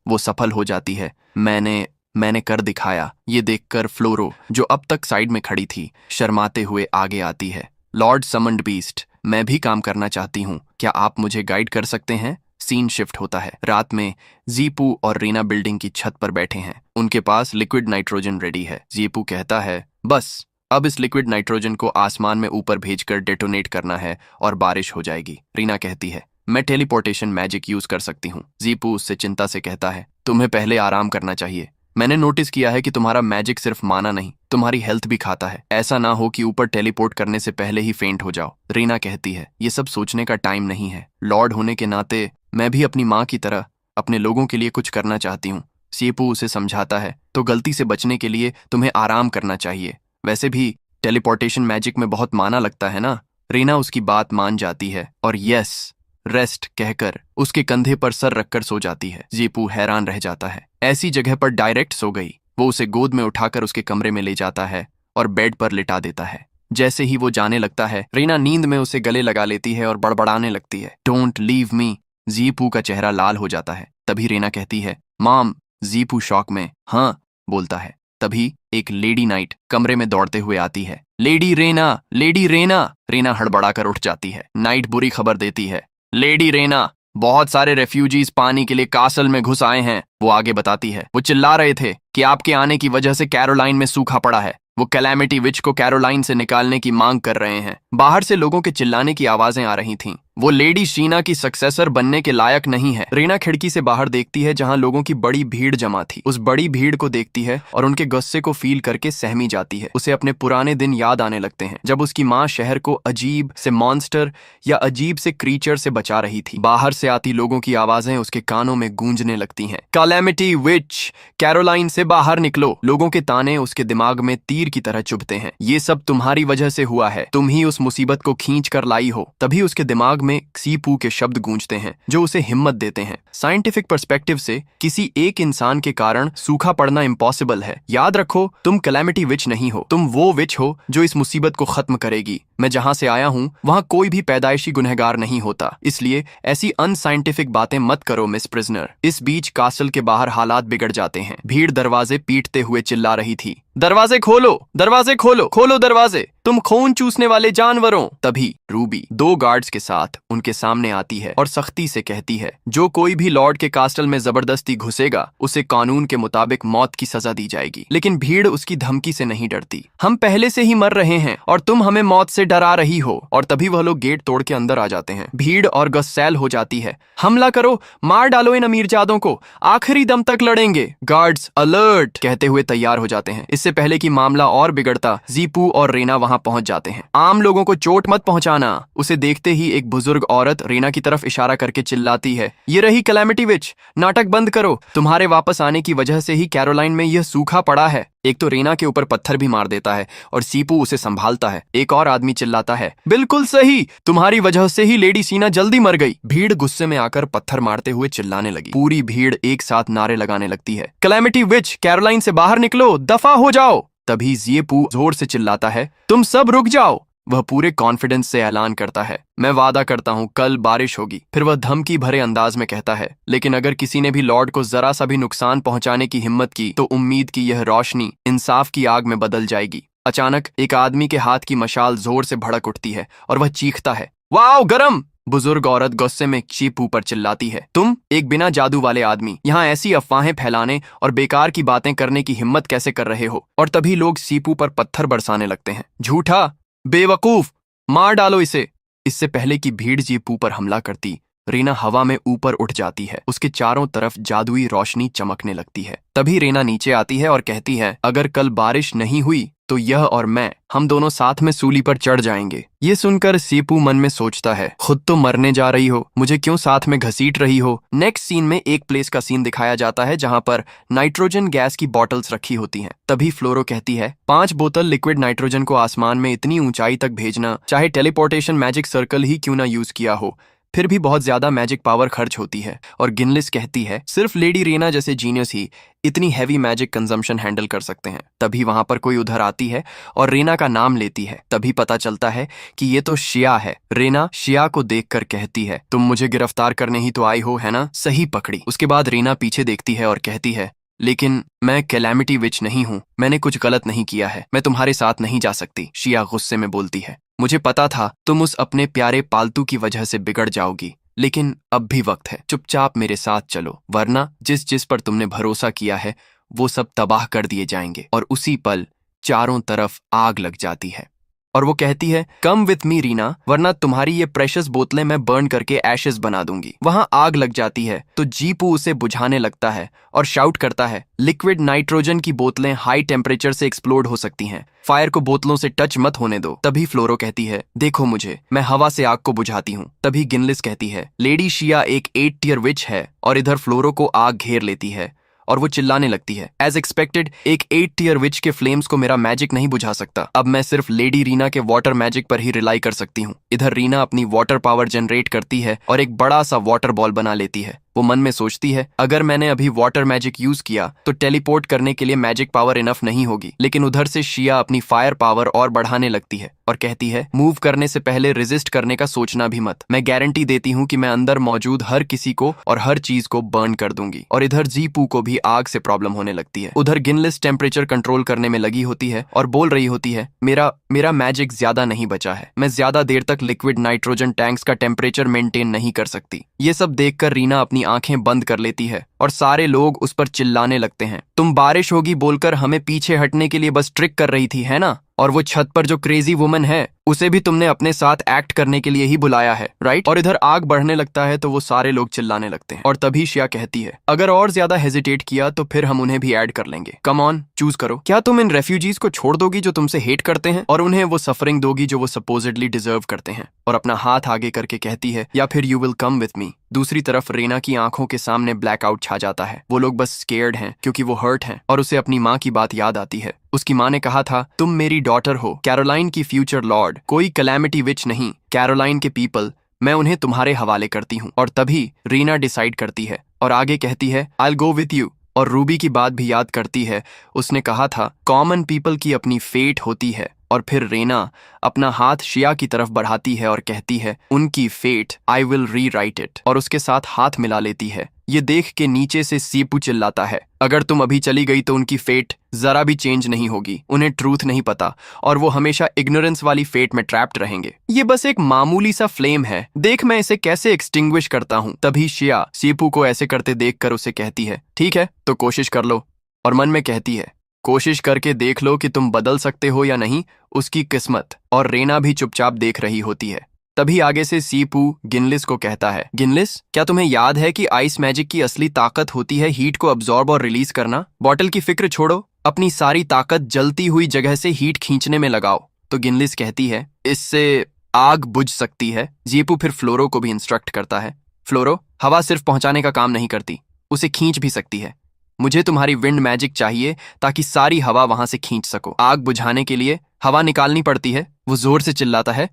वो सफल हो जाती है। मैंने कर दिखाया। ये देखकर फ्लोरो, जो अब तक साइड में खड़ी थी, शर्माते हुए आगे आती है। लॉर्ड समन्ड बीस्ट, मैं भी काम करना चाहती हूँ, क्या आप मुझे गाइड कर सकते हैं? सीन शिफ्ट होता है। रात में जीपू और रीना बिल्डिंग की छत पर बैठे हैं। उनके पास लिक्विड नाइट्रोजन रेडी है। जीपू कहता है, बस अब इस लिक्विड नाइट्रोजन को आसमान में ऊपर भेजकर डेटोनेट करना है और बारिश हो जाएगी। रीना कहती है, मैं टेलीपोर्टेशन मैजिक यूज कर सकती हूँ। जीपू उससे चिंता से कहता है, तुम्हें पहले आराम करना चाहिए। मैंने नोटिस किया है कि तुम्हारा मैजिक सिर्फ माना नहीं, तुम्हारी हेल्थ भी खाता है। ऐसा ना हो कि ऊपर टेलीपोर्ट करने से पहले ही फेंट हो जाओ। रीना कहती है, ये सब सोचने का टाइम नहीं है। लॉर्ड होने के नाते मैं भी अपनी माँ की तरह अपने लोगों के लिए कुछ करना चाहती हूँ। सीपू उसे समझाता है, तो गलती से बचने के लिए तुम्हें आराम करना चाहिए। वैसे भी टेलीपोर्टेशन मैजिक में बहुत माना लगता है ना। रीना उसकी बात मान जाती है और यस रेस्ट कहकर उसके कंधे पर सर रखकर सो जाती है। जीपू हैरान रह जाता है, ऐसी जगह पर डायरेक्ट सो गई। वो उसे गोद में उठाकर उसके कमरे में ले जाता है और बेड पर लिटा देता है। जैसे ही वो जाने लगता है, रीना नींद में उसे गले लगा लेती है और बड़बड़ाने लगती है, डोंट लीव मी। जीपू का चेहरा लाल हो जाता है। तभी रीना कहती है, मॉम। जीपू शॉक में हाँ बोलता है। तभी एक लेडी नाइट कमरे में दौड़ते हुए आती है। Lady Rena, lady Rena. Reena हड़बड़ाकर उठ जाती है। नाइट बुरी खबर देती है, लेडी रेना, बहुत सारे रेफ्यूजीज पानी के लिए कासल में घुस आए हैं। वो आगे बताती है, वो चिल्ला रहे थे कि आपके आने की वजह से कैरोलाइन में सूखा पड़ा है। वो कैलामिटी विच को कैरोलाइन से निकालने की मांग कर रहे हैं। बाहर से लोगों के चिल्लाने की आवाजें आ रही थीं। वो लेडी शीना की सक्सेसर बनने के लायक नहीं है। रीना खिड़की से बाहर देखती है जहां लोगों की बड़ी भीड़ जमा थी। उस बड़ी भीड़ को देखती है और उनके गुस्से को फील करके सहमी जाती है। उसे अपने पुराने दिन याद आने लगते हैं जब उसकी माँ शहर को अजीब से मॉन्स्टर या अजीब से क्रीचर से बचा रही थी। बाहर से आती लोगों की आवाजें उसके कानों में गूंजने लगती हैं। कैलेमिटी विच, कैरोलाइन से बाहर निकलो। लोगों के ताने उसके दिमाग में तीर की तरह चुभते हैं। ये सब तुम्हारी वजह से हुआ है, तुम ही उस मुसीबत को खींच कर लाई हो। तभी उसके दिमाग में सीपू के शब्द गूंजते हैं जो उसे हिम्मत देते हैं। साइंटिफिक पर्सपेक्टिव से किसी एक इंसान के कारण सूखा पड़ना इम्पॉसिबल है। याद रखो, तुम कैलेमिटी विच नहीं हो, तुम वो विच हो जो इस मुसीबत को खत्म करेगी। मैं जहां से आया हूं वहां कोई भी पैदाइशी गुनहगार नहीं होता, इसलिए ऐसी अनसाइंटिफिक बातें मत करो मिस प्रिजनर। इस बीच कासल के बाहर हालात बिगड़ जाते हैं। भीड़ दरवाजे पीटते हुए चिल्ला रही थी, दरवाजे खोलो, दरवाजे खोलो, खोलो दरवाजे, तुम खून चूसने वाले जानवरों। तभी रूबी 2 गार्ड्स के साथ उनके सामने आती है और सख्ती से कहती है, जो कोई भी लॉर्ड के कास्टल में जबरदस्ती घुसेगा उसे कानून के मुताबिक मौत की सजा दी जाएगी। लेकिन भीड़ उसकी धमकी से नहीं डरती। हम पहले से ही मर रहे हैं और तुम हमें मौत से डरा रही हो। और तभी वह लोग गेट तोड़ के अंदर आ जाते हैं। भीड़ और गुस्सैल हो जाती है। हमला करो, मार डालो इन अमीरजादों को, आखिरी दम तक लड़ेंगे। गार्ड्स अलर्ट कहते हुए तैयार हो जाते हैं। इससे पहले कि मामला और बिगड़ता, जीपू और रीना वहां पहुंच जाते हैं। आम लोगों को चोट मत पहुंचाना। उसे देखते ही एक बुजुर्ग औरत रीना की तरफ इशारा करके चिल्लाती है, ये रही कैलेमिटी विच, नाटक बंद करो। तुम्हारे वापस आने की वजह से ही कैरोलाइन में यह सूखा पड़ा है। एक तो रीना के ऊपर पत्थर भी मार देता है और सीपू उसे संभालता है। एक और आदमी चिल्लाता है, बिल्कुल सही, तुम्हारी वजह से ही लेडी सीना जल्दी मर गई। भीड़ गुस्से में आकर पत्थर मारते हुए चिल्लाने लगी। पूरी भीड़ एक साथ नारे लगाने लगती है, कैलेमिटी विच, कैरोलाइन से बाहर निकलो, दफा हो जाओ। तभी जीपू जोर से चिल्लाता है, तुम सब रुक जाओ। वह पूरे कॉन्फिडेंस से ऐलान करता है, मैं वादा करता हूं कल बारिश होगी। फिर वह धमकी भरे अंदाज में कहता है, लेकिन अगर किसी ने भी लॉर्ड को जरा सा भी नुकसान पहुंचाने की हिम्मत की तो उम्मीद की यह रोशनी इंसाफ की आग में बदल जाएगी। अचानक एक आदमी के हाथ की मशाल जोर से भड़क उठती है और वह चीखता है, वाओ गरम। बुजुर्ग औरत गुस्से में चीपू पर चिल्लाती है, तुम एक बिना जादू वाले आदमी यहाँ ऐसी अफवाहें फैलाने और बेकार की बातें करने की हिम्मत कैसे कर रहे हो। और तभी लोग सीपू पर पत्थर बरसाने लगते हैं। झूठा, बेवकूफ, मार डालो इसे। इससे पहले कि भीड़ जीपू पर हमला करती, रीना हवा में ऊपर उठ जाती है। उसके चारों तरफ जादुई रोशनी चमकने लगती है। तभी रीना नीचे आती है और कहती है, अगर कल बारिश नहीं हुई तो यह और मैं, हम दोनों साथ में सूली पर चढ़ जाएंगे। ये सुनकर सीपू मन में सोचता है, खुद तो मरने जा रही हो, मुझे क्यों साथ में घसीट रही हो। नेक्स्ट सीन में एक प्लेस का सीन दिखाया जाता है जहां पर नाइट्रोजन गैस की बॉटल्स रखी होती हैं। तभी फ्लोरो कहती है, 5 बोतल लिक्विड नाइट्रोजन को आसमान में इतनी ऊंचाई तक भेजना, चाहे टेलीपोर्टेशन मैजिक सर्कल ही क्यों ना यूज किया हो, फिर भी बहुत ज्यादा मैजिक पावर खर्च होती है। और गिनलिस कहती है, सिर्फ लेडी रीना जैसे जीनियस ही इतनी हैवी मैजिक कंजम्पशन हैंडल कर सकते हैं। तभी वहां पर कोई उधर आती है और रीना का नाम लेती है। तभी पता चलता है कि ये तो शिया है। रीना शिया को देखकर कहती है, तुम मुझे गिरफ्तार करने ही तो आई हो, है ना? सही पकड़ी। उसके बाद रीना पीछे देखती है और कहती है, लेकिन मैं कैलेमिटी विच नहीं हूं, मैंने कुछ गलत नहीं किया है, मैं तुम्हारे साथ नहीं जा सकती। शिया गुस्से में बोलती है, मुझे पता था तुम उस अपने प्यारे पालतू की वजह से बिगड़ जाओगी, लेकिन अब भी वक्त है, चुपचाप मेरे साथ चलो, वरना जिस जिस पर तुमने भरोसा किया है वो सब तबाह कर दिए जाएंगे। और उसी पल चारों तरफ आग लग जाती है और वो कहती है, कम विथ मी रीना, वरना तुम्हारी ये प्रेशियस बोतलें मैं बर्न करके एशेस बना दूंगी। वहां आग लग जाती है तो जीपू उसे बुझाने लगता है और शाउट करता है, लिक्विड नाइट्रोजन की बोतलें हाई टेम्परेचर से एक्सप्लोड हो सकती हैं, फायर को बोतलों से टच मत होने दो। तभी फ्लोरो कहती है, देखो मुझे, मैं हवा से आग को बुझाती हूँ। तभी गिनलिस कहती है, लेडी शिया एक 8 टियर विच है। और इधर फ्लोरो को आग घेर लेती है और वो चिल्लाने लगती है, एज एक्सपेक्टेड एक 8 टियर विच के फ्लेम्स को मेरा मैजिक नहीं बुझा सकता। अब मैं सिर्फ लेडी रीना के वाटर मैजिक पर ही रिलाई कर सकती हूँ। इधर रीना अपनी वाटर पावर जनरेट करती है और एक बड़ा सा वाटर बॉल बना लेती है। वो मन में सोचती है, अगर मैंने अभी वाटर मैजिक यूज किया तो टेलीपोर्ट करने के लिए मैजिक पावर इनफ नहीं होगी। लेकिन उधर से शिया अपनी फायर पावर और बढ़ाने लगती है और कहती है, मूव करने से पहले रेजिस्ट करने का सोचना भी मत, मैं गारंटी देती हूँ कि मैं अंदर मौजूद हर किसी को और हर चीज को बर्न कर दूंगी। और इधर जीपू को भी आग से प्रॉब्लम होने लगती है। उधर गिनलिस टेम्परेचर कंट्रोल करने में लगी होती है और बोल रही होती है, मेरा मैजिक ज्यादा नहीं बचा है, मैं ज्यादा देर तक लिक्विड नाइट्रोजन टैंक्स का टेम्परेचर मेंटेन नहीं कर सकती। ये सब देखकर रीना अपनी आंखें बंद कर लेती है और सारे लोग उस पर चिल्लाने लगते हैं, तुम बारिश होगी बोलकर हमें पीछे हटने के लिए बस ट्रिक कर रही थी, है ना? और वो छत पर जो क्रेजी वुमन है उसे भी तुमने अपने साथ एक्ट करने के लिए ही बुलाया है, राइट? और इधर आग बढ़ने लगता है तो वो सारे लोग चिल्लाने लगते हैं और तभी शिया कहती है, अगर और ज्यादा हेजिटेट किया तो फिर हम उन्हें भी ऐड कर लेंगे। कम ऑन, चूज करो। क्या तुम इन रेफ्यूजीज को छोड़ दोगी जो तुमसे हेट करते हैं और उन्हें वो सफरिंग दोगी जो वो सपोजिडली डिजर्व करते हैं? और अपना हाथ आगे करके कहती है, या फिर you will come with me. दूसरी तरफ रीना की आंखों के सामने ब्लैकआउट छा जाता है। वो लोग बस स्केयर्ड हैं क्योंकि वो हर्ट हैं और उसे अपनी माँ की बात याद आती है। उसकी माँ ने कहा था, तुम मेरी डॉटर हो, कैरोलाइन की फ्यूचर लॉर्ड, कोई कैलेमिटी विच नहीं, कैरोलाइन के पीपल, मैं उन्हें तुम्हारे हवाले करती हूँ। और तभी रीना डिसाइड करती है और आगे कहती है, I will go with you. और रूबी की बात भी याद करती है। उसने कहा था, कॉमन पीपल की अपनी फेट होती है। और फिर रीना अपना हाथ शिया की तरफ बढ़ाती है और कहती है, उनकी फेट, आई विल री राइट इट। और उसके साथ हाथ मिला लेती है। ये देख के नीचे से सीपू चिल्लाता है, अगर तुम अभी चली गई तो उनकी फेट जरा भी चेंज नहीं होगी, उन्हें ट्रूथ नहीं पता और वो हमेशा इग्नोरेंस वाली फेट में ट्रैप्ड रहेंगे। ये बस एक मामूली सा फ्लेम है, देख मैं इसे कैसे एक्सटिंग्विश करता हूँ। तभी शिया सीपू को ऐसे करते देखकर उसे कहती है, ठीक है तो कोशिश कर लो। और मन में कहती है, कोशिश करके देख लो कि तुम बदल सकते हो या नहीं, उसकी किस्मत। और रीना भी चुपचाप देख रही होती है। तभी आगे से सीपू गिनलिस को कहता है, गिनलिस, क्या तुम्हें याद है कि आइस मैजिक की असली ताकत होती है हीट को अब्सॉर्ब और रिलीज करना? बॉटल की फिक्र छोड़ो, अपनी सारी ताकत जलती हुई जगह से हीट खींचने में लगाओ। तो गिनलिस कहती है, इससे आग बुझ सकती है। जीपू फिर फ्लोरो को भी इंस्ट्रक्ट करता है, फ्लोरो, हवा सिर्फ पहुंचाने का काम नहीं करती, उसे खींच भी सकती है। मुझे तुम्हारी विंड मैजिक चाहिए ताकि सारी हवा वहां से खींच सको। आग बुझाने के लिए हवा निकालनी पड़ती है। वो जोर से चिल्लाता है,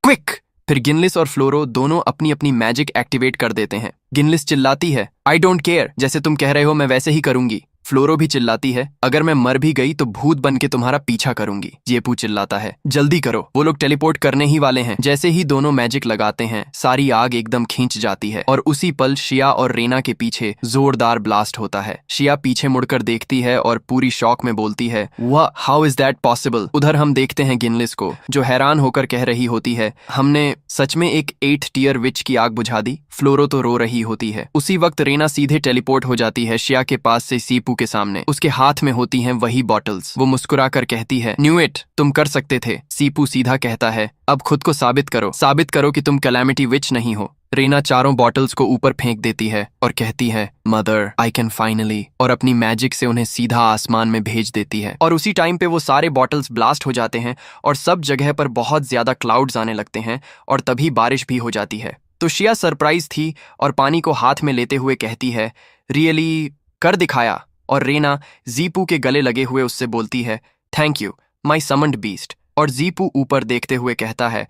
क्विक। फिर गिनलिस और फ्लोरो दोनों अपनी अपनी मैजिक एक्टिवेट कर देते हैं। गिनलिस चिल्लाती है, आई डोंट केयर, जैसे तुम कह रहे हो मैं वैसे ही करूंगी। फ्लोरो भी चिल्लाती है, अगर मैं मर भी गई तो भूत बन के तुम्हारा पीछा करूंगी। जेपू चिल्लाता है, जल्दी करो, वो लोग टेलीपोर्ट करने ही वाले हैं। जैसे ही दोनों मैजिक लगाते हैं, सारी आग एकदम खींच जाती है और उसी पल शिया और रीना के पीछे जोरदार ब्लास्ट होता है। शिया पीछे मुड़कर देखती है और पूरी शॉक में बोलती है, वाह, हाउ इज दैट पॉसिबल? उधर हम देखते हैं गिनलिस को, जो हैरान होकर कह रही होती है, हमने सच में एक 8 टियर विच की आग बुझा दी। फ्लोरो तो रो रही होती है। उसी वक्त रीना सीधे टेलीपोर्ट हो जाती है शिया के पास से सीपू के सामने। उसके हाथ में होती हैं वही बॉटल्स। वो मुस्कुराकर कहती है, न्यू इट, तुम कर सकते थे। सीपू सीधा कहता है, अब खुद को साबित करो कि तुम कैलेमिटी विच नहीं हो। रीना चारों बॉटल्स को ऊपर फेंक देती है और कहती है, मदर, आई कैन फाइनली, और अपनी मैजिक से उन्हें सीधा आसमान में भेज देती है। और उसी टाइम पे वो सारे बॉटल्स ब्लास्ट हो जाते हैं और सब जगह पर बहुत ज्यादा क्लाउड्स आने लगते हैं और तभी बारिश भी हो जाती है। तो शिया सरप्राइज थी और पानी को हाथ में लेते हुए कहती है, रियली कर दिखाया। और रीना जीपू के गले लगे हुए उससे बोलती है, thank you my summoned beast. और जीपू ऊपर देखते हुए कहता है,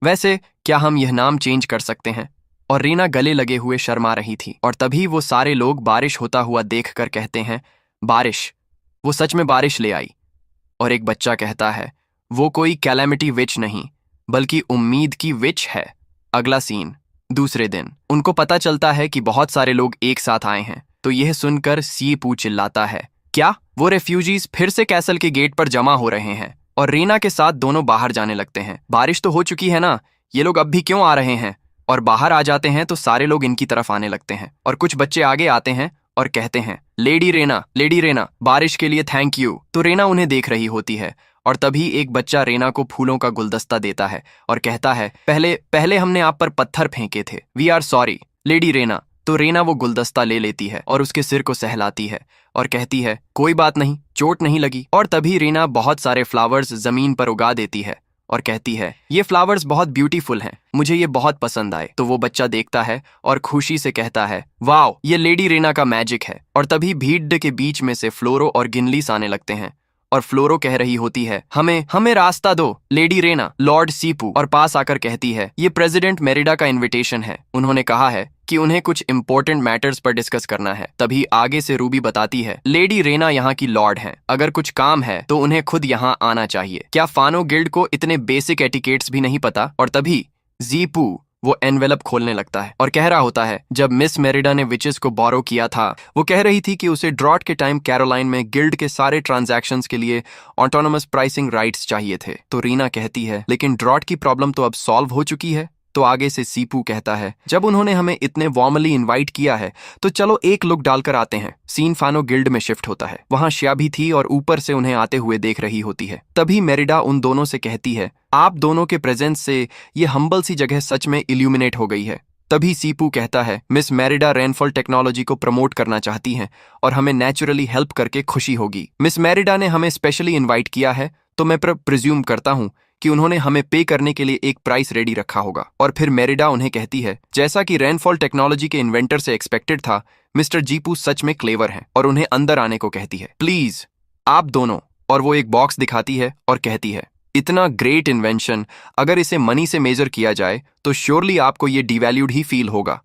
वैसे क्या हम यह नाम चेंज कर सकते हैं? और रीना गले लगे हुए शर्मा रही थी। और तभी वो सारे लोग बारिश होता हुआ देखकर कहते हैं, बारिश, वो सच में बारिश ले आई। और एक बच्चा कहता है, वो कोई कैलेमिटी विच नहीं बल्कि उम्मीद की विच है। अगला सीन, दूसरे दिन उनको पता चलता है कि बहुत सारे लोग एक साथ आए हैं। तो यह सुनकर सीपू चिल्लाता है, क्या वो रेफ्यूजीज फिर से कैसल के गेट पर जमा हो रहे हैं? और रीना के साथ दोनों बाहर जाने लगते हैं। बारिश तो हो चुकी है ना, ये लोग अब भी क्यों आ रहे हैं? और बाहर आ जाते हैं तो सारे लोग इनकी तरफ आने लगते हैं और कुछ बच्चे आगे आते हैं और कहते हैं, लेडी रेना, बारिश के लिए थैंक यू। तो रेना उन्हें देख रही होती है और तभी एक बच्चा रेना को फूलों का गुलदस्ता देता है और कहता है, पहले हमने आप पर पत्थर फेंके थे, we are sorry lady Rena. तो रेना वो गुलदस्ता ले लेती है और उसके सिर को सहलाती है और कहती है, कोई बात नहीं, चोट नहीं लगी। और तभी रेना बहुत सारे फ्लावर्स जमीन पर उगा देती है और कहती है, ये फ्लावर्स बहुत ब्यूटीफुल हैं, मुझे ये बहुत पसंद आए। तो वो बच्चा देखता है और खुशी से कहता है, वाओ, ये लेडी रेना का मैजिक है। और तभी भीड़ के बीच में से फ्लोरो और गिनलिस आने लगते हैं और फ्लोरो कह रही होती है, हमें रास्ता दो लेडी रेना, लॉर्ड सीपू। और पास आकर कहती है, ये प्रेसिडेंट मेरिडा का इनविटेशन है, उन्होंने कहा है कि उन्हें कुछ इंपॉर्टेंट मैटर्स पर डिस्कस करना है। तभी आगे से रूबी बताती है, लेडी रेना यहाँ की लॉर्ड हैं, अगर कुछ काम है तो उन्हें खुद यहाँ आना चाहिए। क्या फानो गिल्ड को इतने बेसिक एटिकेट्स भी नहीं पता? और तभी जीपू वो एनवेलप खोलने लगता है और कह रहा होता है, जब मिस मेरिडा ने विचेस को बोरो किया था, वो कह रही थी कि उसे ड्रॉट के टाइम कैरोलाइन में गिल्ड के सारे ट्रांजैक्शंस के लिए ऑटोनोमस प्राइसिंग राइट्स चाहिए थे। तो रीना कहती है, लेकिन ड्रॉट की प्रॉब्लम तो अब सॉल्व हो चुकी है। तो आगे से सीपू कहता है, जब उन्होंने हमें इतने वार्मली इनवाइट किया है तो चलो एक लुक डालकर आते हैं। सीन फानो गिल्ड में शिफ्ट होता है। वहां शिया भी थी और ऊपर से उन्हें आते हुए देख रही होती है। तभी मेरिडा उन दोनों से कहती है, आप दोनों के प्रेजेंस से ये हम्बल सी जगह सच में इल्यूमिनेट हो गई है। तभी सीपू कहता है, मिस मेरिडा रेनफॉल टेक्नोलॉजी को प्रमोट करना चाहती हैं और हमें नेचुरली हेल्प करके खुशी होगी। मिस मेरिडा ने हमें स्पेशली इनवाइट किया है तो मैं प्रिज्यूम करता हूं कि उन्होंने हमें पे करने के लिए एक प्राइस रेडी रखा होगा। और फिर मेरिडा उन्हें कहती है, जैसा कि रेनफॉल टेक्नोलॉजी के इन्वेंटर से एक्सपेक्टेड था, मिस्टर जीपू सच में क्लेवर हैं और उन्हें अंदर आने को कहती है। प्लीज आप दोनों। और वो एक बॉक्स दिखाती है और कहती है, इतना ग्रेट इन्वेंशन अगर इसे मनी से मेजर किया जाए तो श्योरली आपको ये डिवैल्यूड ही फील होगा।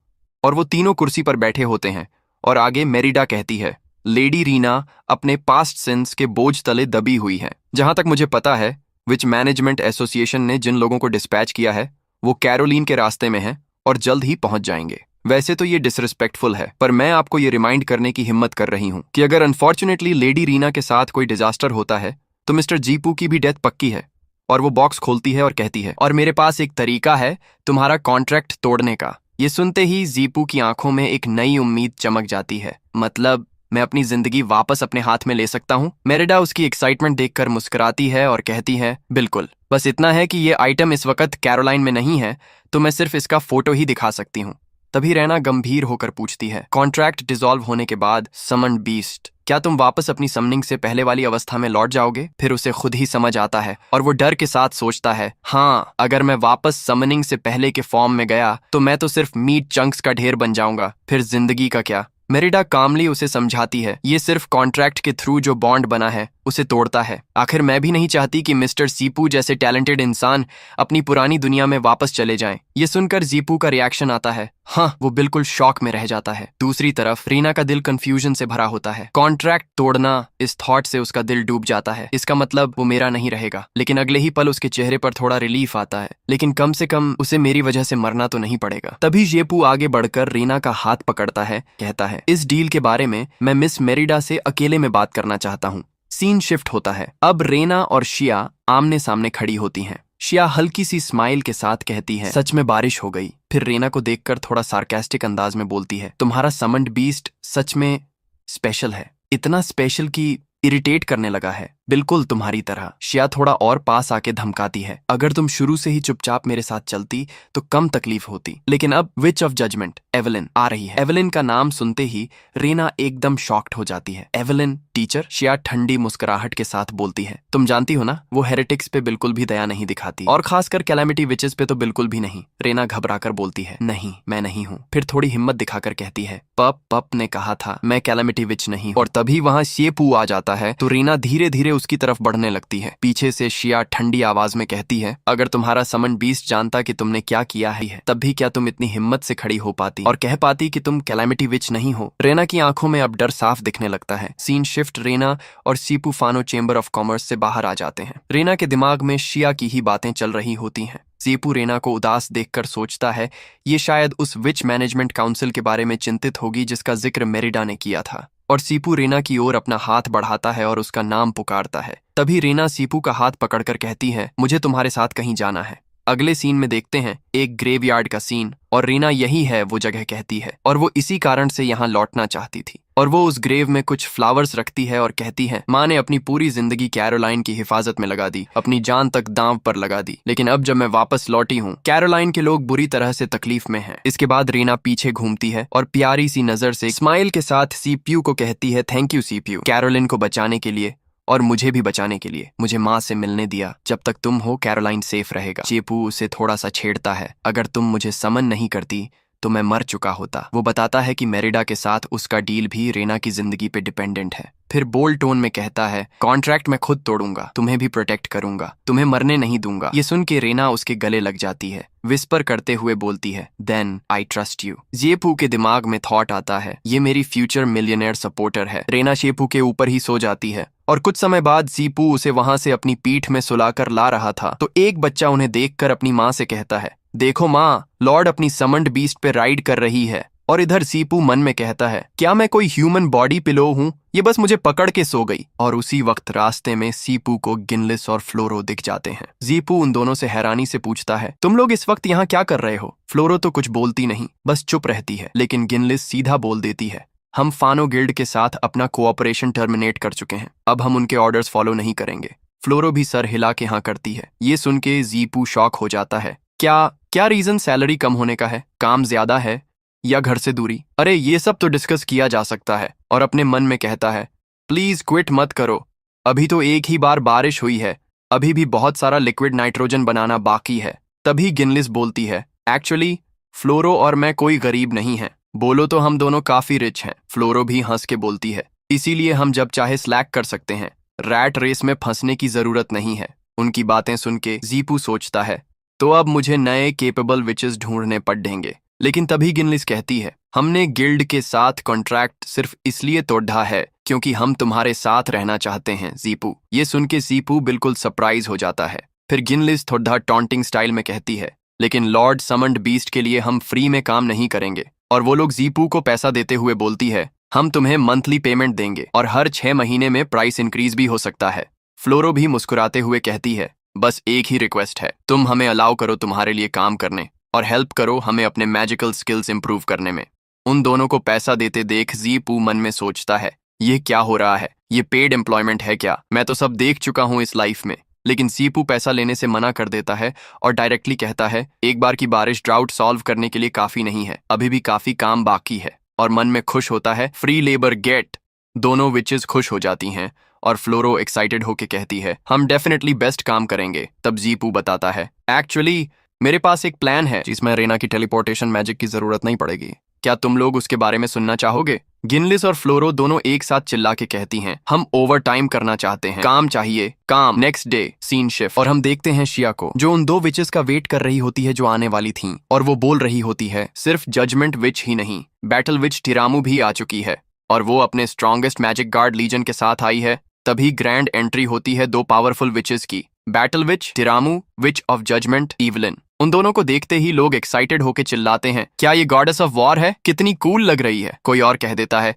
और वो तीनों कुर्सी पर बैठे होते हैं और आगे मेरिडा कहती है, लेडी रीना अपने पास्ट सिंस के बोझ तले दबी हुई है। जहां तक मुझे पता है, विच मैनेजमेंट एसोसिएशन ने जिन लोगों को डिस्पैच किया है वो कैरोलिन के रास्ते में है और जल्द ही पहुंच जाएंगे। वैसे तो ये डिसरिस्पेक्टफुल है, पर मैं आपको ये रिमाइंड करने की हिम्मत कर रही हूं कि अगर अनफॉर्चुनेटली लेडी रीना के साथ कोई डिजास्टर होता है तो मिस्टर जीपू की भी डेथ पक्की है। और वो बॉक्स खोलती है और कहती है, और मेरे पास एक तरीका है तुम्हारा कॉन्ट्रैक्ट तोड़ने का। ये सुनते ही जीपू की आंखों में एक नई उम्मीद चमक जाती है। मतलब मैं अपनी जिंदगी वापस अपने हाथ में ले सकता हूँ। मेरिडा उसकी एक्साइटमेंट देखकर मुस्कुराती है और कहती है, बिल्कुल, बस इतना है कि ये आइटम इस वक्त कैरोलाइन में नहीं है तो मैं सिर्फ इसका फोटो ही दिखा सकती हूँ। तभी रैना गंभीर होकर पूछती है, कॉन्ट्रैक्ट डिसॉल्व होने के बाद समन्ड बीस्ट, क्या तुम वापस अपनी समनिंग से पहले वाली अवस्था में लौट जाओगे? फिर उसे खुद ही समझ आता है और वो डर के साथ सोचता है, हाँ, अगर मैं वापस समनिंग से पहले के फॉर्म में गया तो मैं तो सिर्फ मीट चंक्स का ढेर बन जाऊंगा। फिर जिंदगी का क्या? मेरिडा कामली उसे समझाती है, ये सिर्फ कॉन्ट्रैक्ट के थ्रू जो बॉन्ड बना है उसे तोड़ता है। आखिर मैं भी नहीं चाहती कि मिस्टर सीपू जैसे टैलेंटेड इंसान अपनी पुरानी दुनिया में वापस चले जाएं। ये सुनकर जीपू का रिएक्शन आता है, हाँ, वो बिल्कुल शॉक में रह जाता है। दूसरी तरफ रीना का दिल कंफ्यूजन से भरा होता है। कॉन्ट्रैक्ट तोड़ना, इस थॉट से उसका दिल डूब जाता है। इसका मतलब वो मेरा नहीं रहेगा। लेकिन अगले ही पल उसके चेहरे पर थोड़ा रिलीफ आता है, लेकिन कम से कम उसे मेरी वजह से मरना तो नहीं पड़ेगा। तभी जीपू आगे बढ़कर रीना का हाथ पकड़ता है, कहता है, इस डील के बारे में मैं मिस मेरिडा से अकेले में बात करना चाहता हूँ। सीन शिफ्ट होता है। अब रेना और शिया आमने सामने खड़ी होती हैं। शिया हल्की सी स्माइल के साथ कहती है, सच में बारिश हो गई। फिर रेना को देखकर थोड़ा सार्केस्टिक अंदाज में बोलती है, तुम्हारा समन्ड बीस्ट सच में स्पेशल है, इतना स्पेशल कि इरिटेट करने लगा है, बिल्कुल तुम्हारी तरह। शिया थोड़ा और पास आके धमकाती है, अगर तुम शुरू से ही चुपचाप मेरे साथ चलती तो कम तकलीफ होती। लेकिन अब विच ऑफ जजमेंट एवेलिन आ रही है। एवेलिन का नाम सुनते ही रेना एकदम शॉक्ड हो जाती है। Evelyn teacher? शिया ठंडी मुस्कुराहट के साथ बोलती है, तुम जानती हो ना, वो हेरेटिक्स पे बिल्कुल भी दया नहीं दिखाती और खासकर कैलामिटी विचेस पे तो बिल्कुल भी नहीं। रेना घबराकर बोलती है, नहीं, मैं नहीं हूँ। फिर थोड़ी हिम्मत दिखाकर कहती है, पप ने कहा था मैं कैलामिटी विच नहीं हूँ। और तभी वहां शेपू आ जाता है तो रीना धीरे धीरे उसकी तरफ बढ़ने लगती है। पीछे से शिया ठंडी आवाज में कहती है, अगर तुम्हारा समन बीस्ट जानता कि तुमने क्या किया है तब भी क्या तुम इतनी हिम्मत से खड़ी हो पाती और कह पाती कि तुम कैलामिटी विच नहीं हो? रेना की आंखों में अब डर साफ दिखने लगता है। सीन शिफ्ट, रेना और सीपू फानो चेंबर ऑफ कॉमर्स से बाहर आ जाते हैं। रेना के दिमाग में शिया की ही बातें चल रही होती हैं। सीपू रेना को उदास देखकर सोचता है, ये शायद उस विच मैनेजमेंट काउंसिल के बारे में चिंतित होगी जिसका जिक्र मेरिडा ने किया था। और सीपू रेना की ओर अपना हाथ बढ़ाता है और उसका नाम पुकारता है। तभी रेना सीपू का हाथ पकड़कर कहती है, मुझे तुम्हारे साथ कहीं जाना है। अगले सीन में देखते हैं एक ग्रेवयार्ड का सीन और रीना यही है वो जगह कहती है और वो इसी कारण से यहाँ लौटना चाहती थी। और वो उस ग्रेव में कुछ फ्लावर्स रखती है और कहती है, माँ ने अपनी पूरी जिंदगी कैरोलाइन की हिफाजत में लगा दी, अपनी जान तक दांव पर लगा दी, लेकिन अब जब मैं वापस लौटी हूँ कैरोलाइन के लोग बुरी तरह से तकलीफ में हैं। इसके बाद रीना पीछे घूमती है और प्यारी सी नजर से स्माइल के साथ सीपीयू को कहती है, थैंक यू सीपीयू, कैरोलिन को बचाने के लिए और मुझे भी बचाने के लिए। मुझे माँ से मिलने दिया। जब तक तुम हो कैरोलाइन सेफ रहेगा। चेपू उसे थोड़ा सा छेड़ता है, अगर तुम मुझे समन नहीं करती तो मैं मर चुका होता। वो बताता है कि मेरिडा के साथ उसका डील भी रेना की जिंदगी पे डिपेंडेंट है। फिर बोल्ड टोन में कहता है, कॉन्ट्रैक्ट मैं खुद तोड़ूंगा, तुम्हें भी प्रोटेक्ट करूंगा, तुम्हें मरने नहीं दूंगा। ये सुन के रेना उसके गले लग जाती है, विस्पर करते हुए बोलती है, देन आई ट्रस्ट यू। जेपू के दिमाग में थॉट आता है, ये मेरी फ्यूचर मिलियनेयर सपोर्टर है। रेना शेपू के ऊपर ही सो जाती है और कुछ समय बाद सीपू उसे वहां से अपनी पीठ में सुलाकर ला रहा था तो एक बच्चा उन्हें देखकर अपनी माँ से कहता है, देखो माँ, लॉर्ड अपनी समन्ड बीस्ट पे राइड कर रही है। और इधर जीपू मन में कहता है, क्या मैं कोई ह्यूमन बॉडी पिलो हूँ? ये बस मुझे पकड़ के सो गई। और उसी वक्त रास्ते में सीपू को गिनलिस और फ्लोरो दिख जाते हैं। जीपू उन दोनों से हैरानी से पूछता है, तुम लोग इस वक्त यहाँ क्या कर रहे हो? फ्लोरो तो कुछ बोलती नहीं, बस चुप रहती है, लेकिन गिनलिस सीधा बोल देती है, हम फानो गिल्ड के साथ अपना कोऑपरेशन टर्मिनेट कर चुके हैं, अब हम उनके ऑर्डर्स फॉलो नहीं करेंगे। फ्लोरो भी सर हिला के हाँ करती है। ये सुन के जीपू शॉक हो जाता है। क्या रीजन सैलरी कम होने का है? काम ज्यादा है या घर से दूरी? अरे ये सब तो डिस्कस किया जा सकता है। और अपने मन में कहता है, प्लीज क्विट मत करो, अभी तो एक ही बार बारिश हुई है, अभी भी बहुत सारा लिक्विड नाइट्रोजन बनाना बाकी है। तभी गिनलिस बोलती है, एक्चुअली फ्लोरो और मैं कोई गरीब नहीं है, बोलो तो हम दोनों काफी रिच हैं। फ्लोरो भी हंस के बोलती है, इसीलिए हम जब चाहे स्लैक कर सकते हैं, रैट रेस में फंसने की जरूरत नहीं है। उनकी बातें सुन के जीपू सोचता है, तो अब मुझे नए केपेबल विचेस ढूंढने पड़ेंगे। लेकिन तभी गिनलिस कहती है, हमने गिल्ड के साथ कॉन्ट्रैक्ट सिर्फ इसलिए तोड़ा है क्योंकि हम तुम्हारे साथ रहना चाहते हैं जीपू। ये सुन के जीपू बिल्कुल सरप्राइज हो जाता है। फिर गिनलिस थोड़ा टॉन्टिंग स्टाइल में कहती है, लेकिन लॉर्ड समंड बीस्ट के लिए हम फ्री में काम नहीं करेंगे। और वो लोग जीपू को पैसा देते हुए बोलती है, हम तुम्हें मंथली पेमेंट देंगे और हर 6 महीने में प्राइस इंक्रीज भी हो सकता है। फ्लोरो भी मुस्कुराते हुए कहती है, बस एक ही रिक्वेस्ट है, तुम हमें अलाउ करो तुम्हारे लिए काम करने और हेल्प करो हमें अपने मैजिकल स्किल्स इंप्रूव करने में। उन दोनों को पैसा देते देख जीपू मन में सोचता है, ये क्या हो रहा है? ये पेड एम्प्लॉयमेंट है क्या? मैं तो सब देख चुका हूँ इस लाइफ में। लेकिन जीपू पैसा लेने से मना कर देता है और डायरेक्टली कहता है, एक बार की बारिश ड्राउट सॉल्व करने के लिए काफी नहीं है, अभी भी काफी काम बाकी है। और मन में खुश होता है, फ्री लेबर गेट। दोनों विचेस खुश हो जाती हैं और फ्लोरो एक्साइटेड होके कहती है, हम डेफिनेटली बेस्ट काम करेंगे। तब जीपू बताता है, एक्चुअली मेरे पास एक प्लान है जिसमें रेना की टेलीपोर्टेशन मैजिक की जरूरत नहीं पड़ेगी। क्या तुम लोग उसके बारे में सुनना चाहोगे? गिनलिस और फ्लोरो दोनों एक साथ चिल्ला के कहती हैं, हम ओवर टाइम करना चाहते हैं, काम चाहिए, काम। नेक्स्ट डे सीन शिफ्ट और हम देखते हैं शिया को, जो उन 2 विचेस का वेट कर रही होती है जो आने वाली थीं, और वो बोल रही होती है, सिर्फ जजमेंट विच ही नहीं, बैटल विच टिरामू भी आ चुकी है और वो अपने स्ट्रॉन्गेस्ट मैजिक गार्ड लीजन के साथ आई है। तभी ग्रैंड एंट्री होती है 2 पावरफुल विचेस की, battle witch Tiramu, witch of judgement Evelyn. उन दोनों को देखते ही लोग एक्साइटेड होके चिल्लाते हैं, क्या ये गॉडेस ऑफ वॉर है? कितनी कूल लग रही है। कोई और कह देता है,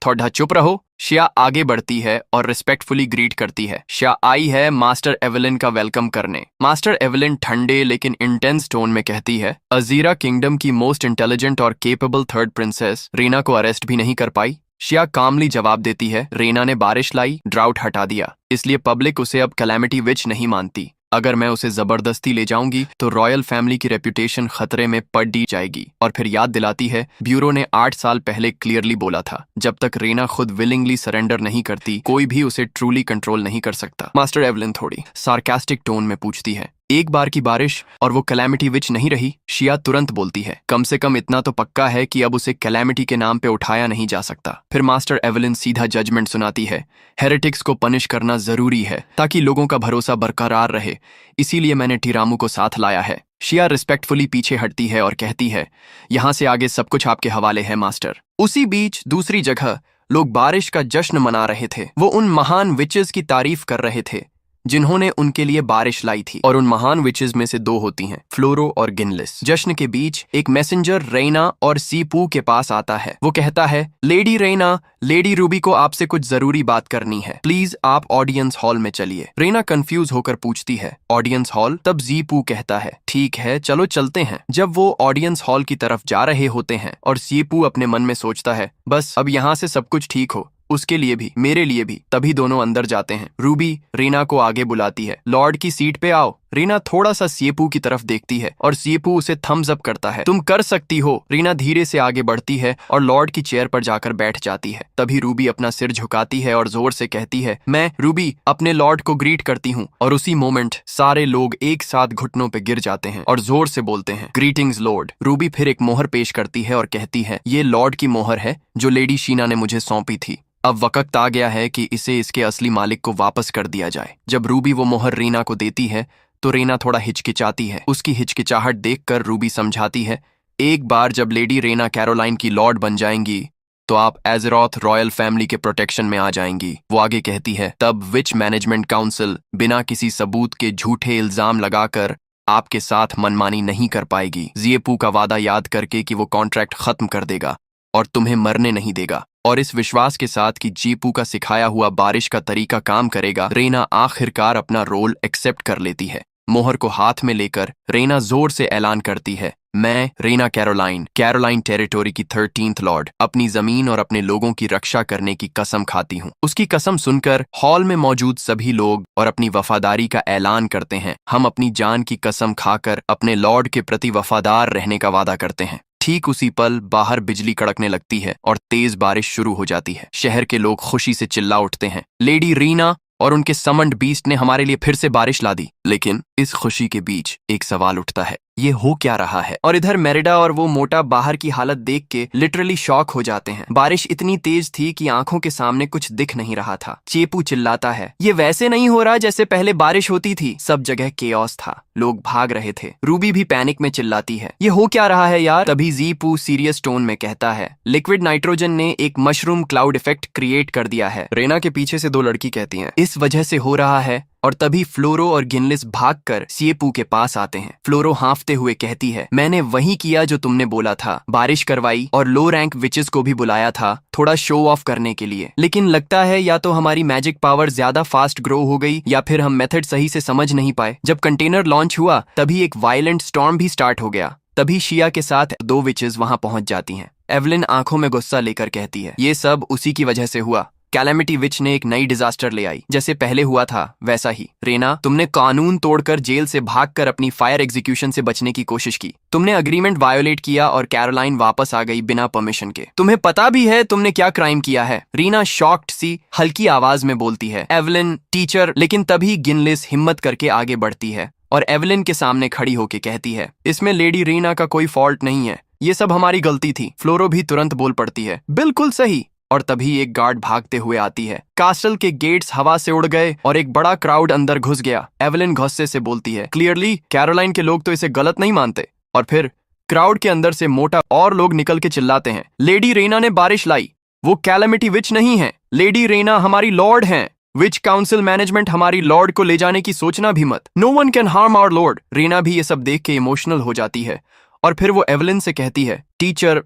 थोड़ा चुप रहो। शिया आगे बढ़ती है और रिस्पेक्टफुली ग्रीट करती है। शिया आई है मास्टर एवेलिन का वेलकम करने। मास्टर एवेलिन ठंडे लेकिन इंटेंस टोन में कहती है, अजीरा किंगडम की मोस्ट इंटेलिजेंट और केपेबल थर्ड प्रिंसेस रीना को अरेस्ट भी नहीं कर पाई। शिया कामली जवाब देती है, रेना ने बारिश लाई, ड्राउट हटा दिया, इसलिए पब्लिक उसे अब कैलेमिटी विच नहीं मानती। अगर मैं उसे जबरदस्ती ले जाऊंगी तो रॉयल फैमिली की रेपुटेशन खतरे में पड़ जाएगी। और फिर याद दिलाती है, ब्यूरो ने 8 साल पहले क्लियरली बोला था, जब तक रेना खुद विलिंगली सरेंडर नहीं करती, कोई भी उसे ट्रूली कंट्रोल नहीं कर सकता। मास्टर एवेलिन थोड़ी सार्कास्टिक टोन में पूछती है, एक बार की बारिश और वो कैलेमिटी विच नहीं रही? शिया तुरंत बोलती है, कम से कम इतना तो पक्का है कि अब उसे कैलेमिटी के नाम पे उठाया नहीं जा सकता। फिर मास्टर एवेलिन सीधा जजमेंट सुनाती है, हेरेटिक्स को पनिश करना जरूरी है ताकि लोगों का भरोसा बरकरार रहे, इसीलिए मैंने टिरामू को साथ लाया है। शिया रिस्पेक्टफुली पीछे हटती है और कहती है, यहाँ से आगे सब कुछ आपके हवाले है मास्टर। उसी बीच दूसरी जगह लोग बारिश का जश्न मना रहे थे। वो उन महान विचेस की तारीफ कर रहे थे जिन्होंने उनके लिए बारिश लाई थी, और उन महान विचेस में से 2 होती हैं, फ्लोरो और गिनलिस। जश्न के बीच एक मैसेंजर रेना और सीपू के पास आता है। वो कहता है, लेडी रेना, लेडी रूबी को आपसे कुछ जरूरी बात करनी है, प्लीज आप ऑडियंस हॉल में चलिए। रेना कंफ्यूज होकर पूछती है, ऑडियंस हॉल? तब सीपू कहता है, ठीक है चलो चलते हैं। जब वो ऑडियंस हॉल की तरफ जा रहे होते हैं और सीपू अपने मन में सोचता है, बस अब यहाँ से सब कुछ ठीक हो, उसके लिए भी मेरे लिए भी। तभी दोनों अंदर जाते हैं। रूबी रीना को आगे बुलाती है, लॉर्ड की सीट पे आओ। रीना थोड़ा सा सीपू की तरफ देखती है और सीपू उसे थम्स अप करता है, तुम कर सकती हो। रीना धीरे से आगे बढ़ती है और लॉर्ड की चेयर पर जाकर बैठ जाती है। तभी रूबी अपना सिर झुकाती है और जोर से कहती है, मैं रूबी अपने लॉर्ड को ग्रीट करती हूँ। और उसी मोमेंट सारे लोग एक साथ घुटनों पे गिर जाते हैं और जोर से बोलते हैं, ग्रीटिंग्स लॉर्ड। रूबी फिर एक मोहर पेश करती है और कहती है, ये लॉर्ड की मोहर है जो लेडी शीना ने मुझे सौंपी थी। अब वक्त आ गया है कि इसे इसके असली मालिक को वापस कर दिया जाए। जब रूबी वो मोहर रीना को देती है तो रीना थोड़ा हिचकिचाती है। उसकी हिचकिचाहट देखकर रूबी समझाती है, एक बार जब लेडी रेना कैरोलाइन की लॉर्ड बन जाएंगी तो आप एजरॉथ रॉयल फैमिली के प्रोटेक्शन में आ जाएंगी। वो आगे कहती है, तब विच मैनेजमेंट काउंसिल बिना किसी सबूत के झूठे इल्जाम लगाकर आपके साथ मनमानी नहीं कर पाएगी। जिएपू का वादा याद करके कि वो कॉन्ट्रैक्ट खत्म कर देगा और तुम्हें मरने नहीं देगा, और इस विश्वास के साथ कि जीपू का सिखाया हुआ बारिश का तरीका काम करेगा, रेना आखिरकार अपना रोल एक्सेप्ट कर लेती है। मोहर को हाथ में लेकर रेना जोर से ऐलान करती है, मैं रेना कैरोलाइन टेरिटोरी की 13th लॉर्ड अपनी जमीन और अपने लोगों की रक्षा करने की कसम खाती हूँ। उसकी कसम सुनकर हॉल में मौजूद सभी लोग और अपनी वफादारी का ऐलान करते हैं। हम अपनी जान की कसम खाकर अपने लॉर्ड के प्रति वफादार रहने का वादा करते हैं। ठीक उसी पल बाहर बिजली कड़कने लगती है और तेज बारिश शुरू हो जाती है। शहर के लोग खुशी से चिल्ला उठते हैं, लेडी रीना और उनके समन्ड बीस्ट ने हमारे लिए फिर से बारिश ला दी। लेकिन इस खुशी के बीच एक सवाल उठता है, ये हो क्या रहा है? और इधर मेरिडा और वो मोटा बाहर की हालत देख के लिटरली शॉक हो जाते हैं। बारिश इतनी तेज थी कि आंखों के सामने कुछ दिख नहीं रहा था। चेपू चिल्लाता है, ये वैसे नहीं हो रहा जैसे पहले बारिश होती थी। सब जगह केओस था, लोग भाग रहे थे। रूबी भी पैनिक में चिल्लाती है, ये हो क्या रहा है यार? तभी जीपू सीरियस टोन में कहता है, लिक्विड नाइट्रोजन ने एक मशरूम क्लाउड इफेक्ट क्रिएट कर दिया है। रेना के पीछे से दो लड़की कहती हैं, इस वजह से हो रहा है। और तभी फ्लोरो और गिनलिस भागकर सीएपू के पास आते हैं। फ्लोरो हांफते हुए कहती है, मैंने वही किया जो तुमने बोला था, बारिश करवाई और लो रैंक विचेस को भी बुलाया था थोड़ा शो ऑफ करने के लिए। लेकिन लगता है या तो हमारी मैजिक पावर ज्यादा फास्ट ग्रो हो गई या फिर हम मेथड सही से समझ नहीं पाए। जब कंटेनर लॉन्च हुआ तभी एक वायलेंट स्टॉर्म भी स्टार्ट हो गया। तभी शिया के साथ दो विचेस वहां पहुंच जाती हैं। एवलिन आंखों में गुस्सा लेकर कहती है, ये सब उसी की वजह से हुआ। कैलेमिटी विच ने एक नई डिजास्टर ले आई, जैसे पहले हुआ था वैसा ही। रेना, तुमने कानून तोड़कर जेल से भागकर अपनी फायर एग्जीक्यूशन से बचने की कोशिश की। तुमने अग्रीमेंट वायोलेट किया और कैरोलाइन वापस आ गई बिना परमिशन के। तुम्हें पता भी है तुमने क्या क्राइम किया है? रीना शॉक्ड सी हल्की आवाज में बोलती है, एवलिन टीचर। लेकिन तभी गिनलिस हिम्मत करके आगे बढ़ती है और एवलिन के सामने खड़ी होकर कहती है, इसमें लेडी रीना का कोई फॉल्ट नहीं है, ये सब हमारी गलती थी। फ्लोरो भी तुरंत बोल पड़ती है, बिल्कुल सही। और तभी एक गार्ड भागते हुए आती है। कास्टल के गेट्स हवा से उड़ गए और एक बड़ा क्राउड अंदर घुस गया। एवलिन गुस्से से बोलती है, क्लियरली कैरोलाइन के लोग तो इसे गलत नहीं मानते। और फिर क्राउड के अंदर से मोटा और लोग निकल के चिल्लाते हैं, लेडी रेना ने बारिश लाई, वो कैलेमिटी विच नहीं है। लेडी रेना हमारी लॉर्ड हैं। विच काउंसिल मैनेजमेंट हमारी लॉर्ड को ले जाने की सोचना भी मत। No one can harm our lord. Rena भी ये सब देख के इमोशनल हो जाती है और फिर वो एवलिन से कहती है, टीचर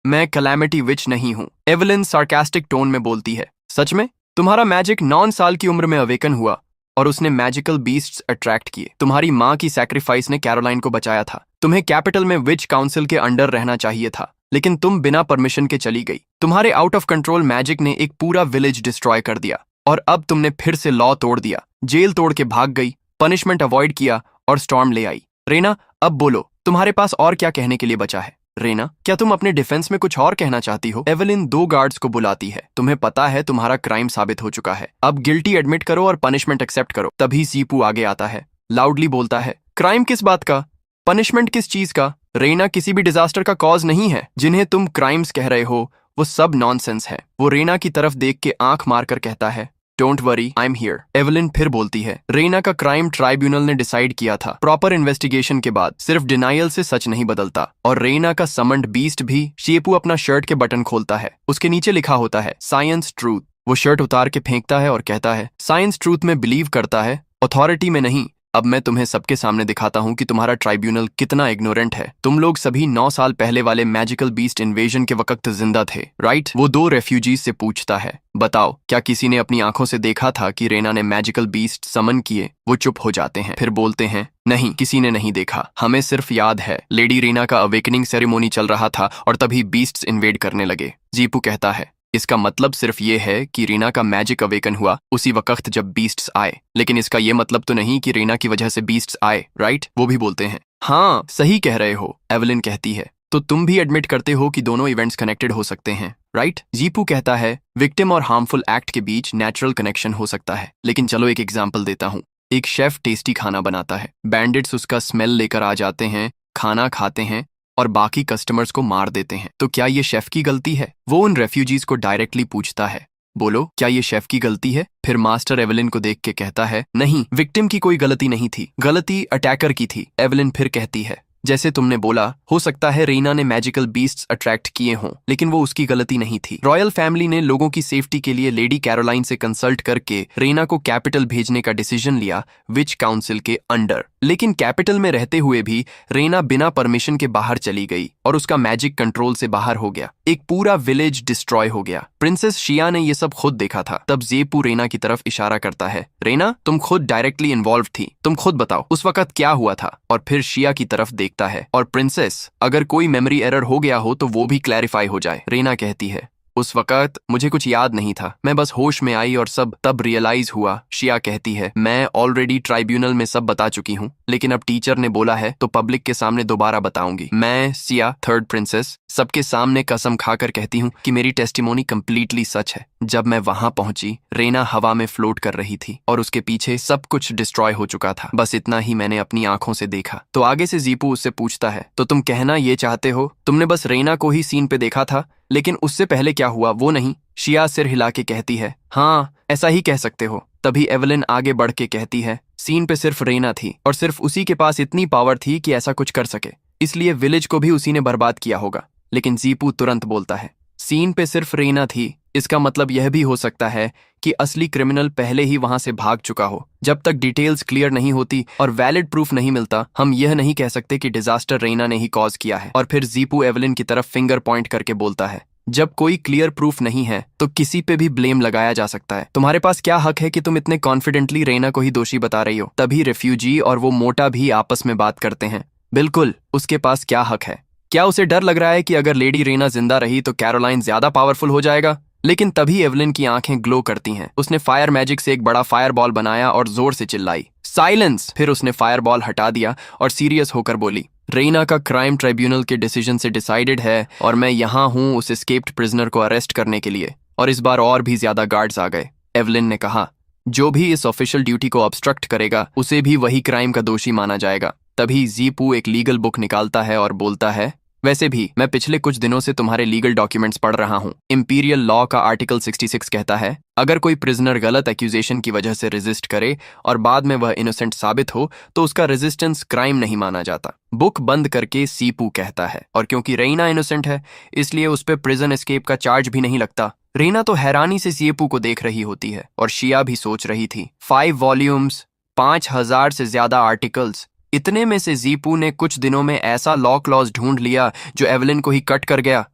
मैं कैलेमिटी विच नहीं हूं। एवलिन सार्कास्टिक टोन में बोलती है, सच में? तुम्हारा मैजिक 9 साल की उम्र में अवेकन हुआ और उसने मैजिकल बीस्ट्स अट्रैक्ट किए। तुम्हारी माँ की सैक्रिफाइस ने कैरोलाइन को बचाया था। तुम्हें कैपिटल में विच काउंसिल के अंडर रहना चाहिए था, लेकिन तुम बिना परमिशन के चली गई। तुम्हारे आउट ऑफ कंट्रोल मैजिक ने एक पूरा विलेज डिस्ट्रॉय कर दिया और अब तुमने फिर से लॉ तोड़ दिया, जेल तोड़ के भाग गई, पनिशमेंट अवॉइड किया और स्टॉर्म ले आई। रेना, अब बोलो, तुम्हारे पास और क्या कहने के लिए बचा है? रेना, क्या तुम अपने डिफेंस में कुछ और कहना चाहती हो? एवलिन दो गार्ड्स को बुलाती है, तुम्हें पता है तुम्हारा क्राइम साबित हो चुका है, अब गिल्टी एडमिट करो और पनिशमेंट एक्सेप्ट करो। तभी जीपू आगे आता है, लाउडली बोलता है, क्राइम किस बात का? पनिशमेंट किस चीज का? रेना किसी भी डिजास्टर का कॉज नहीं है। जिन्हें तुम क्राइम्स कह रहे हो वो सब नॉनसेंस है। वो रेना की तरफ देख के आंख मारकर कहता है, don't worry, I am here. Evelyn फिर बोलती है, रेना का क्राइम ट्राइब्यूनल ने डिसाइड किया था। प्रॉपर इन्वेस्टिगेशन के बाद सिर्फ डिनाइल से सच नहीं बदलता। और रेना का समन्ड बीस्ट भी। शेपू अपना शर्ट के बटन खोलता है, उसके नीचे लिखा होता है, साइंस ट्रूथ। वो शर्ट उतार के फेंकता है और कहता है, साइंस ट्रूथ में बिलीव करता है, अथॉरिटी में नहीं। अब मैं तुम्हें सबके सामने दिखाता हूँ कि तुम्हारा ट्राइब्यूनल कितना इग्नोरेंट है। तुम लोग सभी 9 साल पहले वाले मैजिकल बीस्ट इन्वेजन के वक्त जिंदा थे, राइट? वो दो रेफ्यूजीज से पूछता है, बताओ क्या किसी ने अपनी आंखों से देखा था कि रेना ने मैजिकल बीस्ट समन किए? वो चुप हो जाते हैं, फिर बोलते हैं, नहीं, किसी ने नहीं देखा, हमें सिर्फ याद है लेडी रेना का अवेकनिंग सेरेमोनी चल रहा था और तभी बीस्ट्स इन्वेड करने लगे। जीपू कहता है, इसका मतलब सिर्फ ये है कि रीना का मैजिक अवेकन हुआ उसी वक्त जब बीस्ट्स आए, लेकिन इसका ये मतलब तो नहीं कि रीना की वजह से बीस्ट्स आए, राइट? वो भी बोलते हैं, हाँ सही कह रहे हो। एवलिन कहती है, तो तुम भी एडमिट करते हो कि दोनों इवेंट्स कनेक्टेड हो सकते हैं, राइट? जीपू कहता है, विक्टिम और हार्मफुल एक्ट के बीच नेचुरल कनेक्शन हो सकता है, लेकिन चलो एक एग्जाम्पल देता हूँ। एक शेफ टेस्टी खाना बनाता है, बैंडिट्स उसका स्मेल लेकर आ जाते हैं, खाना खाते हैं और बाकी कस्टमर्स को मार देते हैं। तो क्या ये शेफ की गलती है? वो उन रेफ्यूजीज को डायरेक्टली पूछता है, बोलो क्या ये शेफ की गलती है? फिर मास्टर एवलिन को देख के कहता है, नहीं, विक्टिम की कोई गलती नहीं थी, गलती अटैकर की थी। एवलिन फिर कहती है, जैसे तुमने बोला, हो सकता है रीना ने मैजिकल बीस्ट्स अट्रैक्ट किए हों, लेकिन वो उसकी गलती नहीं थी। रॉयल फैमिली ने लोगों की सेफ्टी के लिए लेडी कैरोलाइन से कंसल्ट करके रीना को कैपिटल भेजने का डिसीजन लिया, विच काउंसिल के अंडर। लेकिन कैपिटल में रहते हुए भी रेना बिना परमिशन के बाहर चली गई और उसका मैजिक कंट्रोल से बाहर हो गया। एक पूरा विलेज डिस्ट्रॉय हो गया। प्रिंसेस शिया ने ये सब खुद देखा था। तब ज़ेपू रेना की तरफ इशारा करता है, रेना तुम खुद डायरेक्टली इन्वॉल्व थी, तुम खुद बताओ उस वक्त क्या हुआ था। और फिर शिया की तरफ देखता है, और प्रिंसेस अगर कोई मेमोरी एरर हो गया हो तो वो भी क्लैरिफाई हो जाए। रेना कहती है, उस वक्त मुझे कुछ याद नहीं था, मैं बस होश में आई और सब तब रियलाइज हुआ। शिया कहती है, मैं ऑलरेडी ट्राइब्यूनल में सब बता चुकी हूँ, लेकिन अब टीचर ने बोला है तो पब्लिक के सामने दोबारा बताऊंगी। मैं सिया थर्ड प्रिंसेस सबके सामने कसम खाकर कहती हूँ कि मेरी टेस्टिमोनी कंप्लीटली सच है। जब मैं वहां पहुंची, रेना हवा में फ्लोट कर रही थी और उसके पीछे सब कुछ डिस्ट्रॉय हो चुका था। बस इतना ही मैंने अपनी आंखों से देखा। तो आगे से ज़ीपू उससे पूछता है, तो तुम कहना ये चाहते हो तुमने बस रेना को ही सीन पे देखा था, लेकिन उससे पहले क्या हुआ वो नहीं? शिया सिर हिला के कहती है, हाँ ऐसा ही कह सकते हो। तभी एवलिन आगे बढ़ के कहती है, सीन पे सिर्फ रेना थी और सिर्फ उसी के पास इतनी पावर थी कि ऐसा कुछ कर सके, इसलिए विलेज को भी उसी ने बर्बाद किया होगा। लेकिन ज़ीपू तुरंत बोलता है, सीन पे सिर्फ रेना थी, इसका मतलब यह भी हो सकता है कि असली क्रिमिनल पहले ही वहां से भाग चुका हो। जब तक डिटेल्स क्लियर नहीं होती और वैलिड प्रूफ नहीं मिलता, हम यह नहीं कह सकते कि डिजास्टर रेना ने ही कॉज किया है। और फिर ज़ीपू एवलिन की तरफ फिंगर पॉइंट करके बोलता है, जब कोई क्लियर प्रूफ नहीं है तो किसी पे भी ब्लेम लगाया जा सकता है। तुम्हारे पास क्या हक है कि तुम इतने कॉन्फिडेंटली रेना को ही दोषी बता रही हो? तभी रेफ्यूजी और वो मोटा भी आपस में बात करते हैं। बिल्कुल, उसके पास क्या हक है? क्या उसे डर लग रहा है कि अगर लेडी रेना जिंदा रही तो कैरोलाइन ज्यादा पावरफुल हो जाएगा? लेकिन तभी एवलिन की आंखें ग्लो करती हैं। उसने फायर मैजिक से एक बड़ा फायर बॉल बनाया और जोर से चिल्लाई, साइलेंस। फिर उसने फायर बॉल हटा दिया और सीरियस होकर बोली, रेना का क्राइम ट्राइब्यूनल के डिसीजन से डिसाइडेड है और मैं यहाँ हूँ उस एस्केप्ड प्रिजनर को अरेस्ट करने के लिए। और इस बार और भी ज्यादा गार्ड्स आ गए। एवलिन ने कहा, जो भी इस ऑफिशियल ड्यूटी को ऑब्स्ट्रक्ट करेगा उसे भी वही क्राइम का दोषी माना जाएगा। तभी ज़ीपू एक लीगल बुक निकालता है और बोलता है, वैसे भी मैं पिछले कुछ दिनों से तुम्हारे लीगल डॉक्यूमेंट्स पढ़ रहा हूँ। इंपीरियल लॉ का आर्टिकल 66 कहता है, अगर कोई प्रिजनर गलत एक्यूजेशन की वजह से रेजिस्ट करे और बाद में वह इनोसेंट साबित हो तो उसका रेजिस्टेंस क्राइम नहीं माना जाता। बुक बंद करके ज़ीपू कहता है, और क्योंकि रेना इनोसेंट है इसलिए उस पर प्रिजन एस्केप का चार्ज भी नहीं लगता। रेना तो हैरानी से ज़ीपू को देख रही होती है और शिया भी सोच रही थी, 5 वॉल्यूम्स, 5000 से ज्यादा आर्टिकल्स, इतने में से ज़ीपू ने कुछ दिनों में ऐसा लॉ क्लॉज ढूंढ लिया जो एवलिन को ही कट कर गया।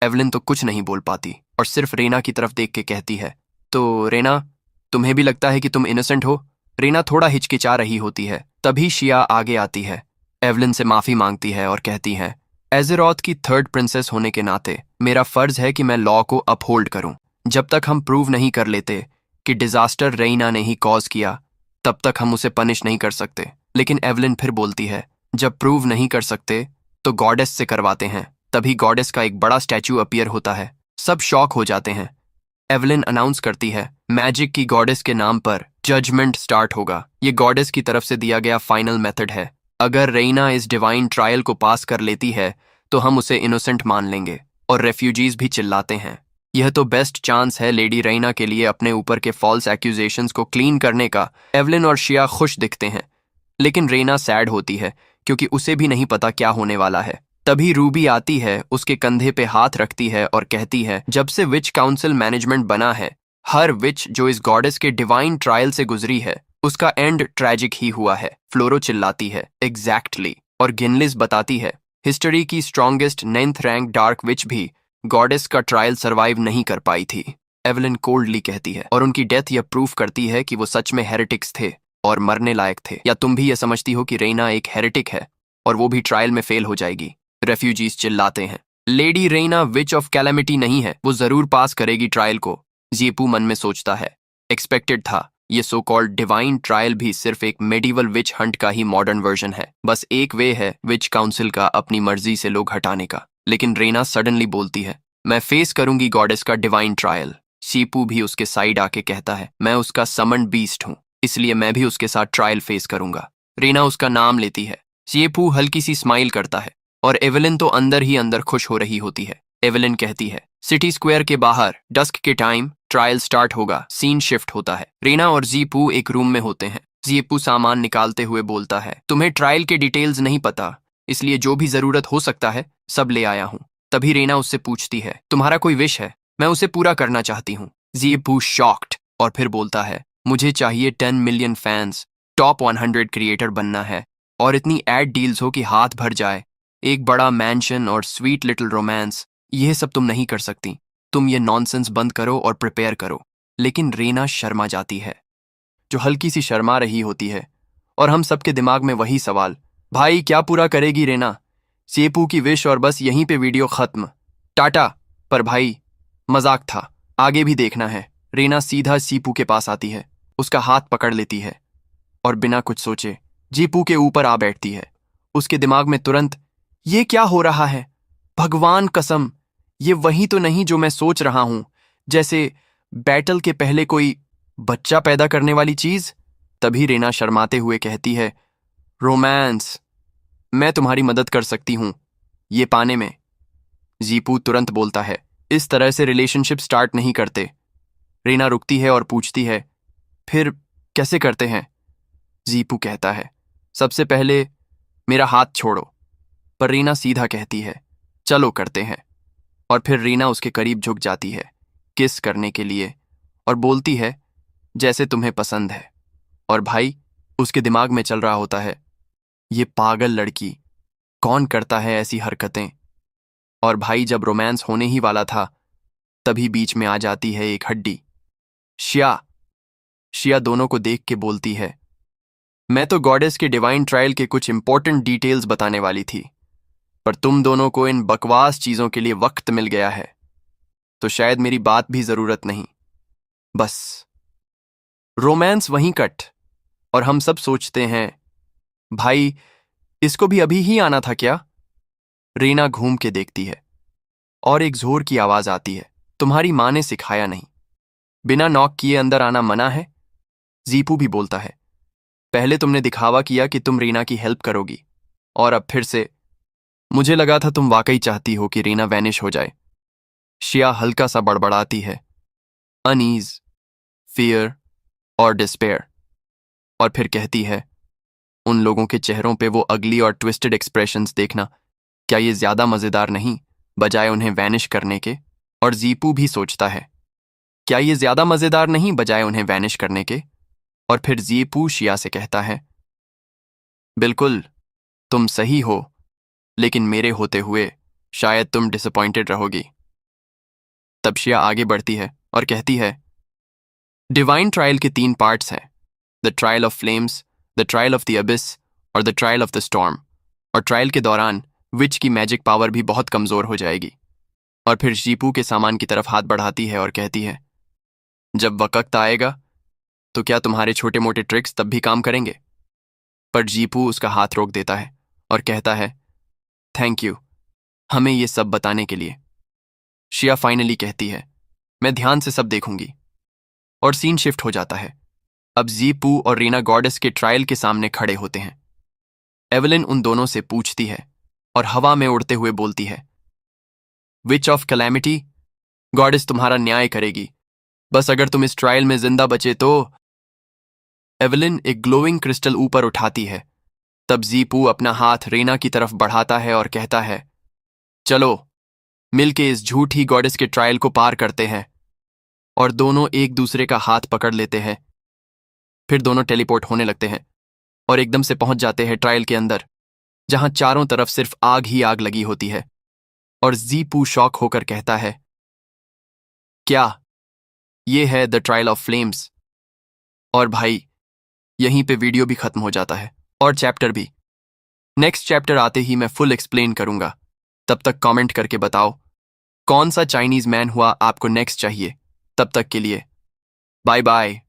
एवलिन तो कुछ नहीं बोल पाती और सिर्फ रेना की तरफ देख के कहती है, तो रेना तुम्हें भी लगता है कि तुम इनोसेंट हो? रेना थोड़ा हिचकिचा रही होती है। तभी शिया आगे आती है, एवलिन से माफी मांगती है और कहती है, एज़ेरोथ की थर्ड प्रिंसेस होने के नाते मेरा फर्ज है कि मैं लॉ को अपहोल्ड करूं। जब तक हम प्रूव नहीं कर लेते कि डिजास्टर रेना ने ही कॉज किया तब तक हम उसे पनिश नहीं कर सकते। लेकिन एवलिन फिर बोलती है, जब प्रूव नहीं कर सकते तो गॉडेस से करवाते हैं। तभी गॉडेस का एक बड़ा स्टैचू अपीयर होता है। सब शॉक हो जाते हैं। एवलिन अनाउंस करती है, मैजिक की गॉडेस के नाम पर जजमेंट स्टार्ट होगा। ये गॉडेस की तरफ से दिया गया फाइनल मेथड है। अगर रेना इस डिवाइन ट्रायल को पास कर लेती है तो हम उसे इनोसेंट मान लेंगे। और रेफ्यूजीज भी चिल्लाते हैं, यह तो बेस्ट चांस है लेडी रेना के लिए अपने ऊपर के फॉल्स एक्यूजेशंस को क्लीन करने का। एवलिन और शिया खुश दिखते हैं, लेकिन रेना सैड होती है क्योंकि उसे भी नहीं पता क्या होने वाला है। तभी रूबी आती है, उसके कंधे पे हाथ रखती है और कहती है, जब से विच काउंसिल मैनेजमेंट बना है, हर विच जो इस गॉडेस के डिवाइन ट्रायल से गुजरी है उसका एंड ट्रैजिक ही हुआ है। फ्लोरो चिल्लाती है, एग्जैक्टली। और गिनलिस बताती है, हिस्ट्री की स्ट्रॉन्गेस्ट 9th रैंक डार्क विच भी गॉडेस का ट्रायल सरवाइव नहीं कर पाई थी। एवलिन कोल्डली कहती है, और उनकी डेथ यह प्रूफ करती है कि वो सच में हेरेटिक्स थे और मरने लायक थे। या तुम भी ये समझती हो कि रेना एक हेरेटिक है और वो भी ट्रायल में फेल हो जाएगी? रेफ्यूजीज चिल्लाते हैं, lady Rena witch of calamity नहीं है, वो जरूर पास करेगी ट्रायल को। ज़ीपू मन में सोचता है, एक्सपेक्टेड था, ये सो कॉल्ड डिवाइन ट्रायल भी सिर्फ एक मेडिवल विच हंट का ही मॉडर्न वर्जन है। बस एक वे है विच काउंसिल का अपनी मर्जी से लोग हटाने का। लेकिन रेना सडनली बोलती है, मैं फेस करूंगी गॉडेस का डिवाइन ट्रायल। ज़ीपू भी उसके साइड आके कहता है, मैं उसका समन्ड बीस्ट हूँ, इसलिए मैं भी उसके साथ ट्रायल फेस करूंगा। रेना उसका नाम लेती है। ज़ीपू हल्की सी स्माइल करता है और एवलिन तो अंदर ही अंदर खुश हो रही होती है। एवलिन कहती है, सिटी स्क्वायर के बाहर डस्क के टाइम ट्रायल स्टार्ट होगा। सीन शिफ्ट होता है। रेना और ज़ीपू एक रूम में होते हैं। ज़ीपू सामान निकालते हुए बोलता है, तुम्हें ट्रायल के डिटेल्स नहीं पता, इसलिए जो भी जरूरत हो सकता है सब ले आया हूँ। तभी रेना उससे पूछती है, तुम्हारा कोई विश है? मैं उसे पूरा करना चाहती हूँ। ज़ीपू शॉक्ड और फिर बोलता है, मुझे चाहिए 10 मिलियन फैंस टॉप 100 क्रिएटर बनना है और इतनी एड डील्स हो कि हाथ भर जाए, एक बड़ा मैंशन और स्वीट लिटिल रोमांस, यह सब तुम नहीं कर सकती। तुम ये नॉनसेंस बंद करो और प्रिपेयर करो। लेकिन रीना शर्मा जाती है, जो हल्की सी शर्मा रही होती है, और हम सबके दिमाग में वही सवाल, भाई क्या पूरा करेगी रीना? सेपू की विश और बस यहीं पे वीडियो खत्म, टाटा। पर भाई मजाक था, आगे भी देखना है। रीना सीधा सीपू के पास आती है, उसका हाथ पकड़ लेती है और बिना कुछ सोचे जीपू के ऊपर आ बैठती है। उसके दिमाग में तुरंत, ये क्या हो रहा है? भगवान कसम, ये वही तो नहीं जो मैं सोच रहा हूं, जैसे बैटल के पहले कोई बच्चा पैदा करने वाली चीज। तभी रीना शर्माते हुए कहती है, रोमांस, मैं तुम्हारी मदद कर सकती हूं ये पाने में। जीपू तुरंत बोलता है, इस तरह से रिलेशनशिप स्टार्ट नहीं करते। रीना रुकती है और पूछती है, फिर कैसे करते हैं? जीपू कहता है, सबसे पहले मेरा हाथ छोड़ो। पर रीना सीधा कहती है, चलो करते हैं। और फिर रीना उसके करीब झुक जाती है किस करने के लिए और बोलती है, जैसे तुम्हें पसंद है। और भाई उसके दिमाग में चल रहा होता है, ये पागल लड़की, कौन करता है ऐसी हरकतें? और भाई जब रोमांस होने ही वाला था, तभी बीच में आ जाती है एक हड्डी, शिया। शिया दोनों को देख के बोलती है, मैं तो गॉडेस के डिवाइन ट्रायल के कुछ इंपॉर्टेंट डिटेल्स बताने वाली थी, पर तुम दोनों को इन बकवास चीजों के लिए वक्त मिल गया है, तो शायद मेरी बात भी जरूरत नहीं। बस रोमांस वहीं कट, और हम सब सोचते हैं, भाई इसको भी अभी ही आना था क्या? रीना घूम के देखती है और एक जोर की आवाज आती है, तुम्हारी माँ ने सिखाया नहीं, बिना नॉक किए अंदर आना मना है। जीपू भी बोलता है, पहले तुमने दिखावा किया कि तुम रीना की हेल्प करोगी, और अब फिर से। मुझे लगा था तुम वाकई चाहती हो कि रीना वैनिश हो जाए। शिया हल्का सा बड़बड़ाती है, अनईज, फियर और डिस्पेयर, और फिर कहती है, उन लोगों के चेहरों पे वो अगली और ट्विस्टेड एक्सप्रेशंस देखना, क्या ये ज्यादा मजेदार नहीं बजाय उन्हें वैनिश करने के? और जीपू भी सोचता है, क्या ये ज्यादा मजेदार नहीं बजाय उन्हें वैनिश करने के? और फिर जीपू शिया से कहता है, बिल्कुल तुम सही हो, लेकिन मेरे होते हुए शायद तुम डिसअपॉइंटेड रहोगी। तब शिया आगे बढ़ती है और कहती है, डिवाइन ट्रायल के 3 पार्ट्स हैं, the trial of flames, the trial of the abyss और the trial of the storm. और ट्रायल के दौरान विच की मैजिक पावर भी बहुत कमजोर हो जाएगी। और फिर जीपू के सामान की तरफ हाथ बढ़ाती है और कहती है, जब वक्त आएगा तो क्या तुम्हारे छोटे मोटे ट्रिक्स तब भी काम करेंगे? पर जीपू उसका हाथ रोक देता है और कहता है, थैंक यू हमें ये सब बताने के लिए। शिया फाइनली कहती है, मैं ध्यान से सब देखूंगी। और सीन शिफ्ट हो जाता है। अब जीपू और रीना गॉडेस के ट्रायल के सामने खड़े होते हैं। एवलिन उन दोनों से पूछती है और हवा में उड़ते हुए बोलती है, विच ऑफ कैलेमिटी, गॉडेस तुम्हारा न्याय करेगी, बस अगर तुम इस ट्रायल में जिंदा बचे तो। एवलिन एक ग्लोइंग क्रिस्टल ऊपर उठाती है। तब जीपू अपना हाथ रीना की तरफ बढ़ाता है और कहता है, चलो मिलके इस झूठी गॉडेस के ट्रायल को पार करते हैं। और दोनों एक दूसरे का हाथ पकड़ लेते हैं। फिर दोनों टेलीपोर्ट होने लगते हैं और एकदम से पहुंच जाते हैं ट्रायल के अंदर, जहां चारों तरफ सिर्फ आग ही आग लगी होती है। और जीपू शॉक होकर कहता है, क्या ये है द ट्रायल ऑफ फ्लेम्स? और भाई यहीं पे वीडियो भी खत्म हो जाता है और चैप्टर भी। नेक्स्ट चैप्टर आते ही मैं फुल एक्सप्लेन करूंगा। तब तक कमेंट करके बताओ कौन सा चाइनीज मैन हुआ आपको नेक्स्ट चाहिए। तब तक के लिए बाय बाय।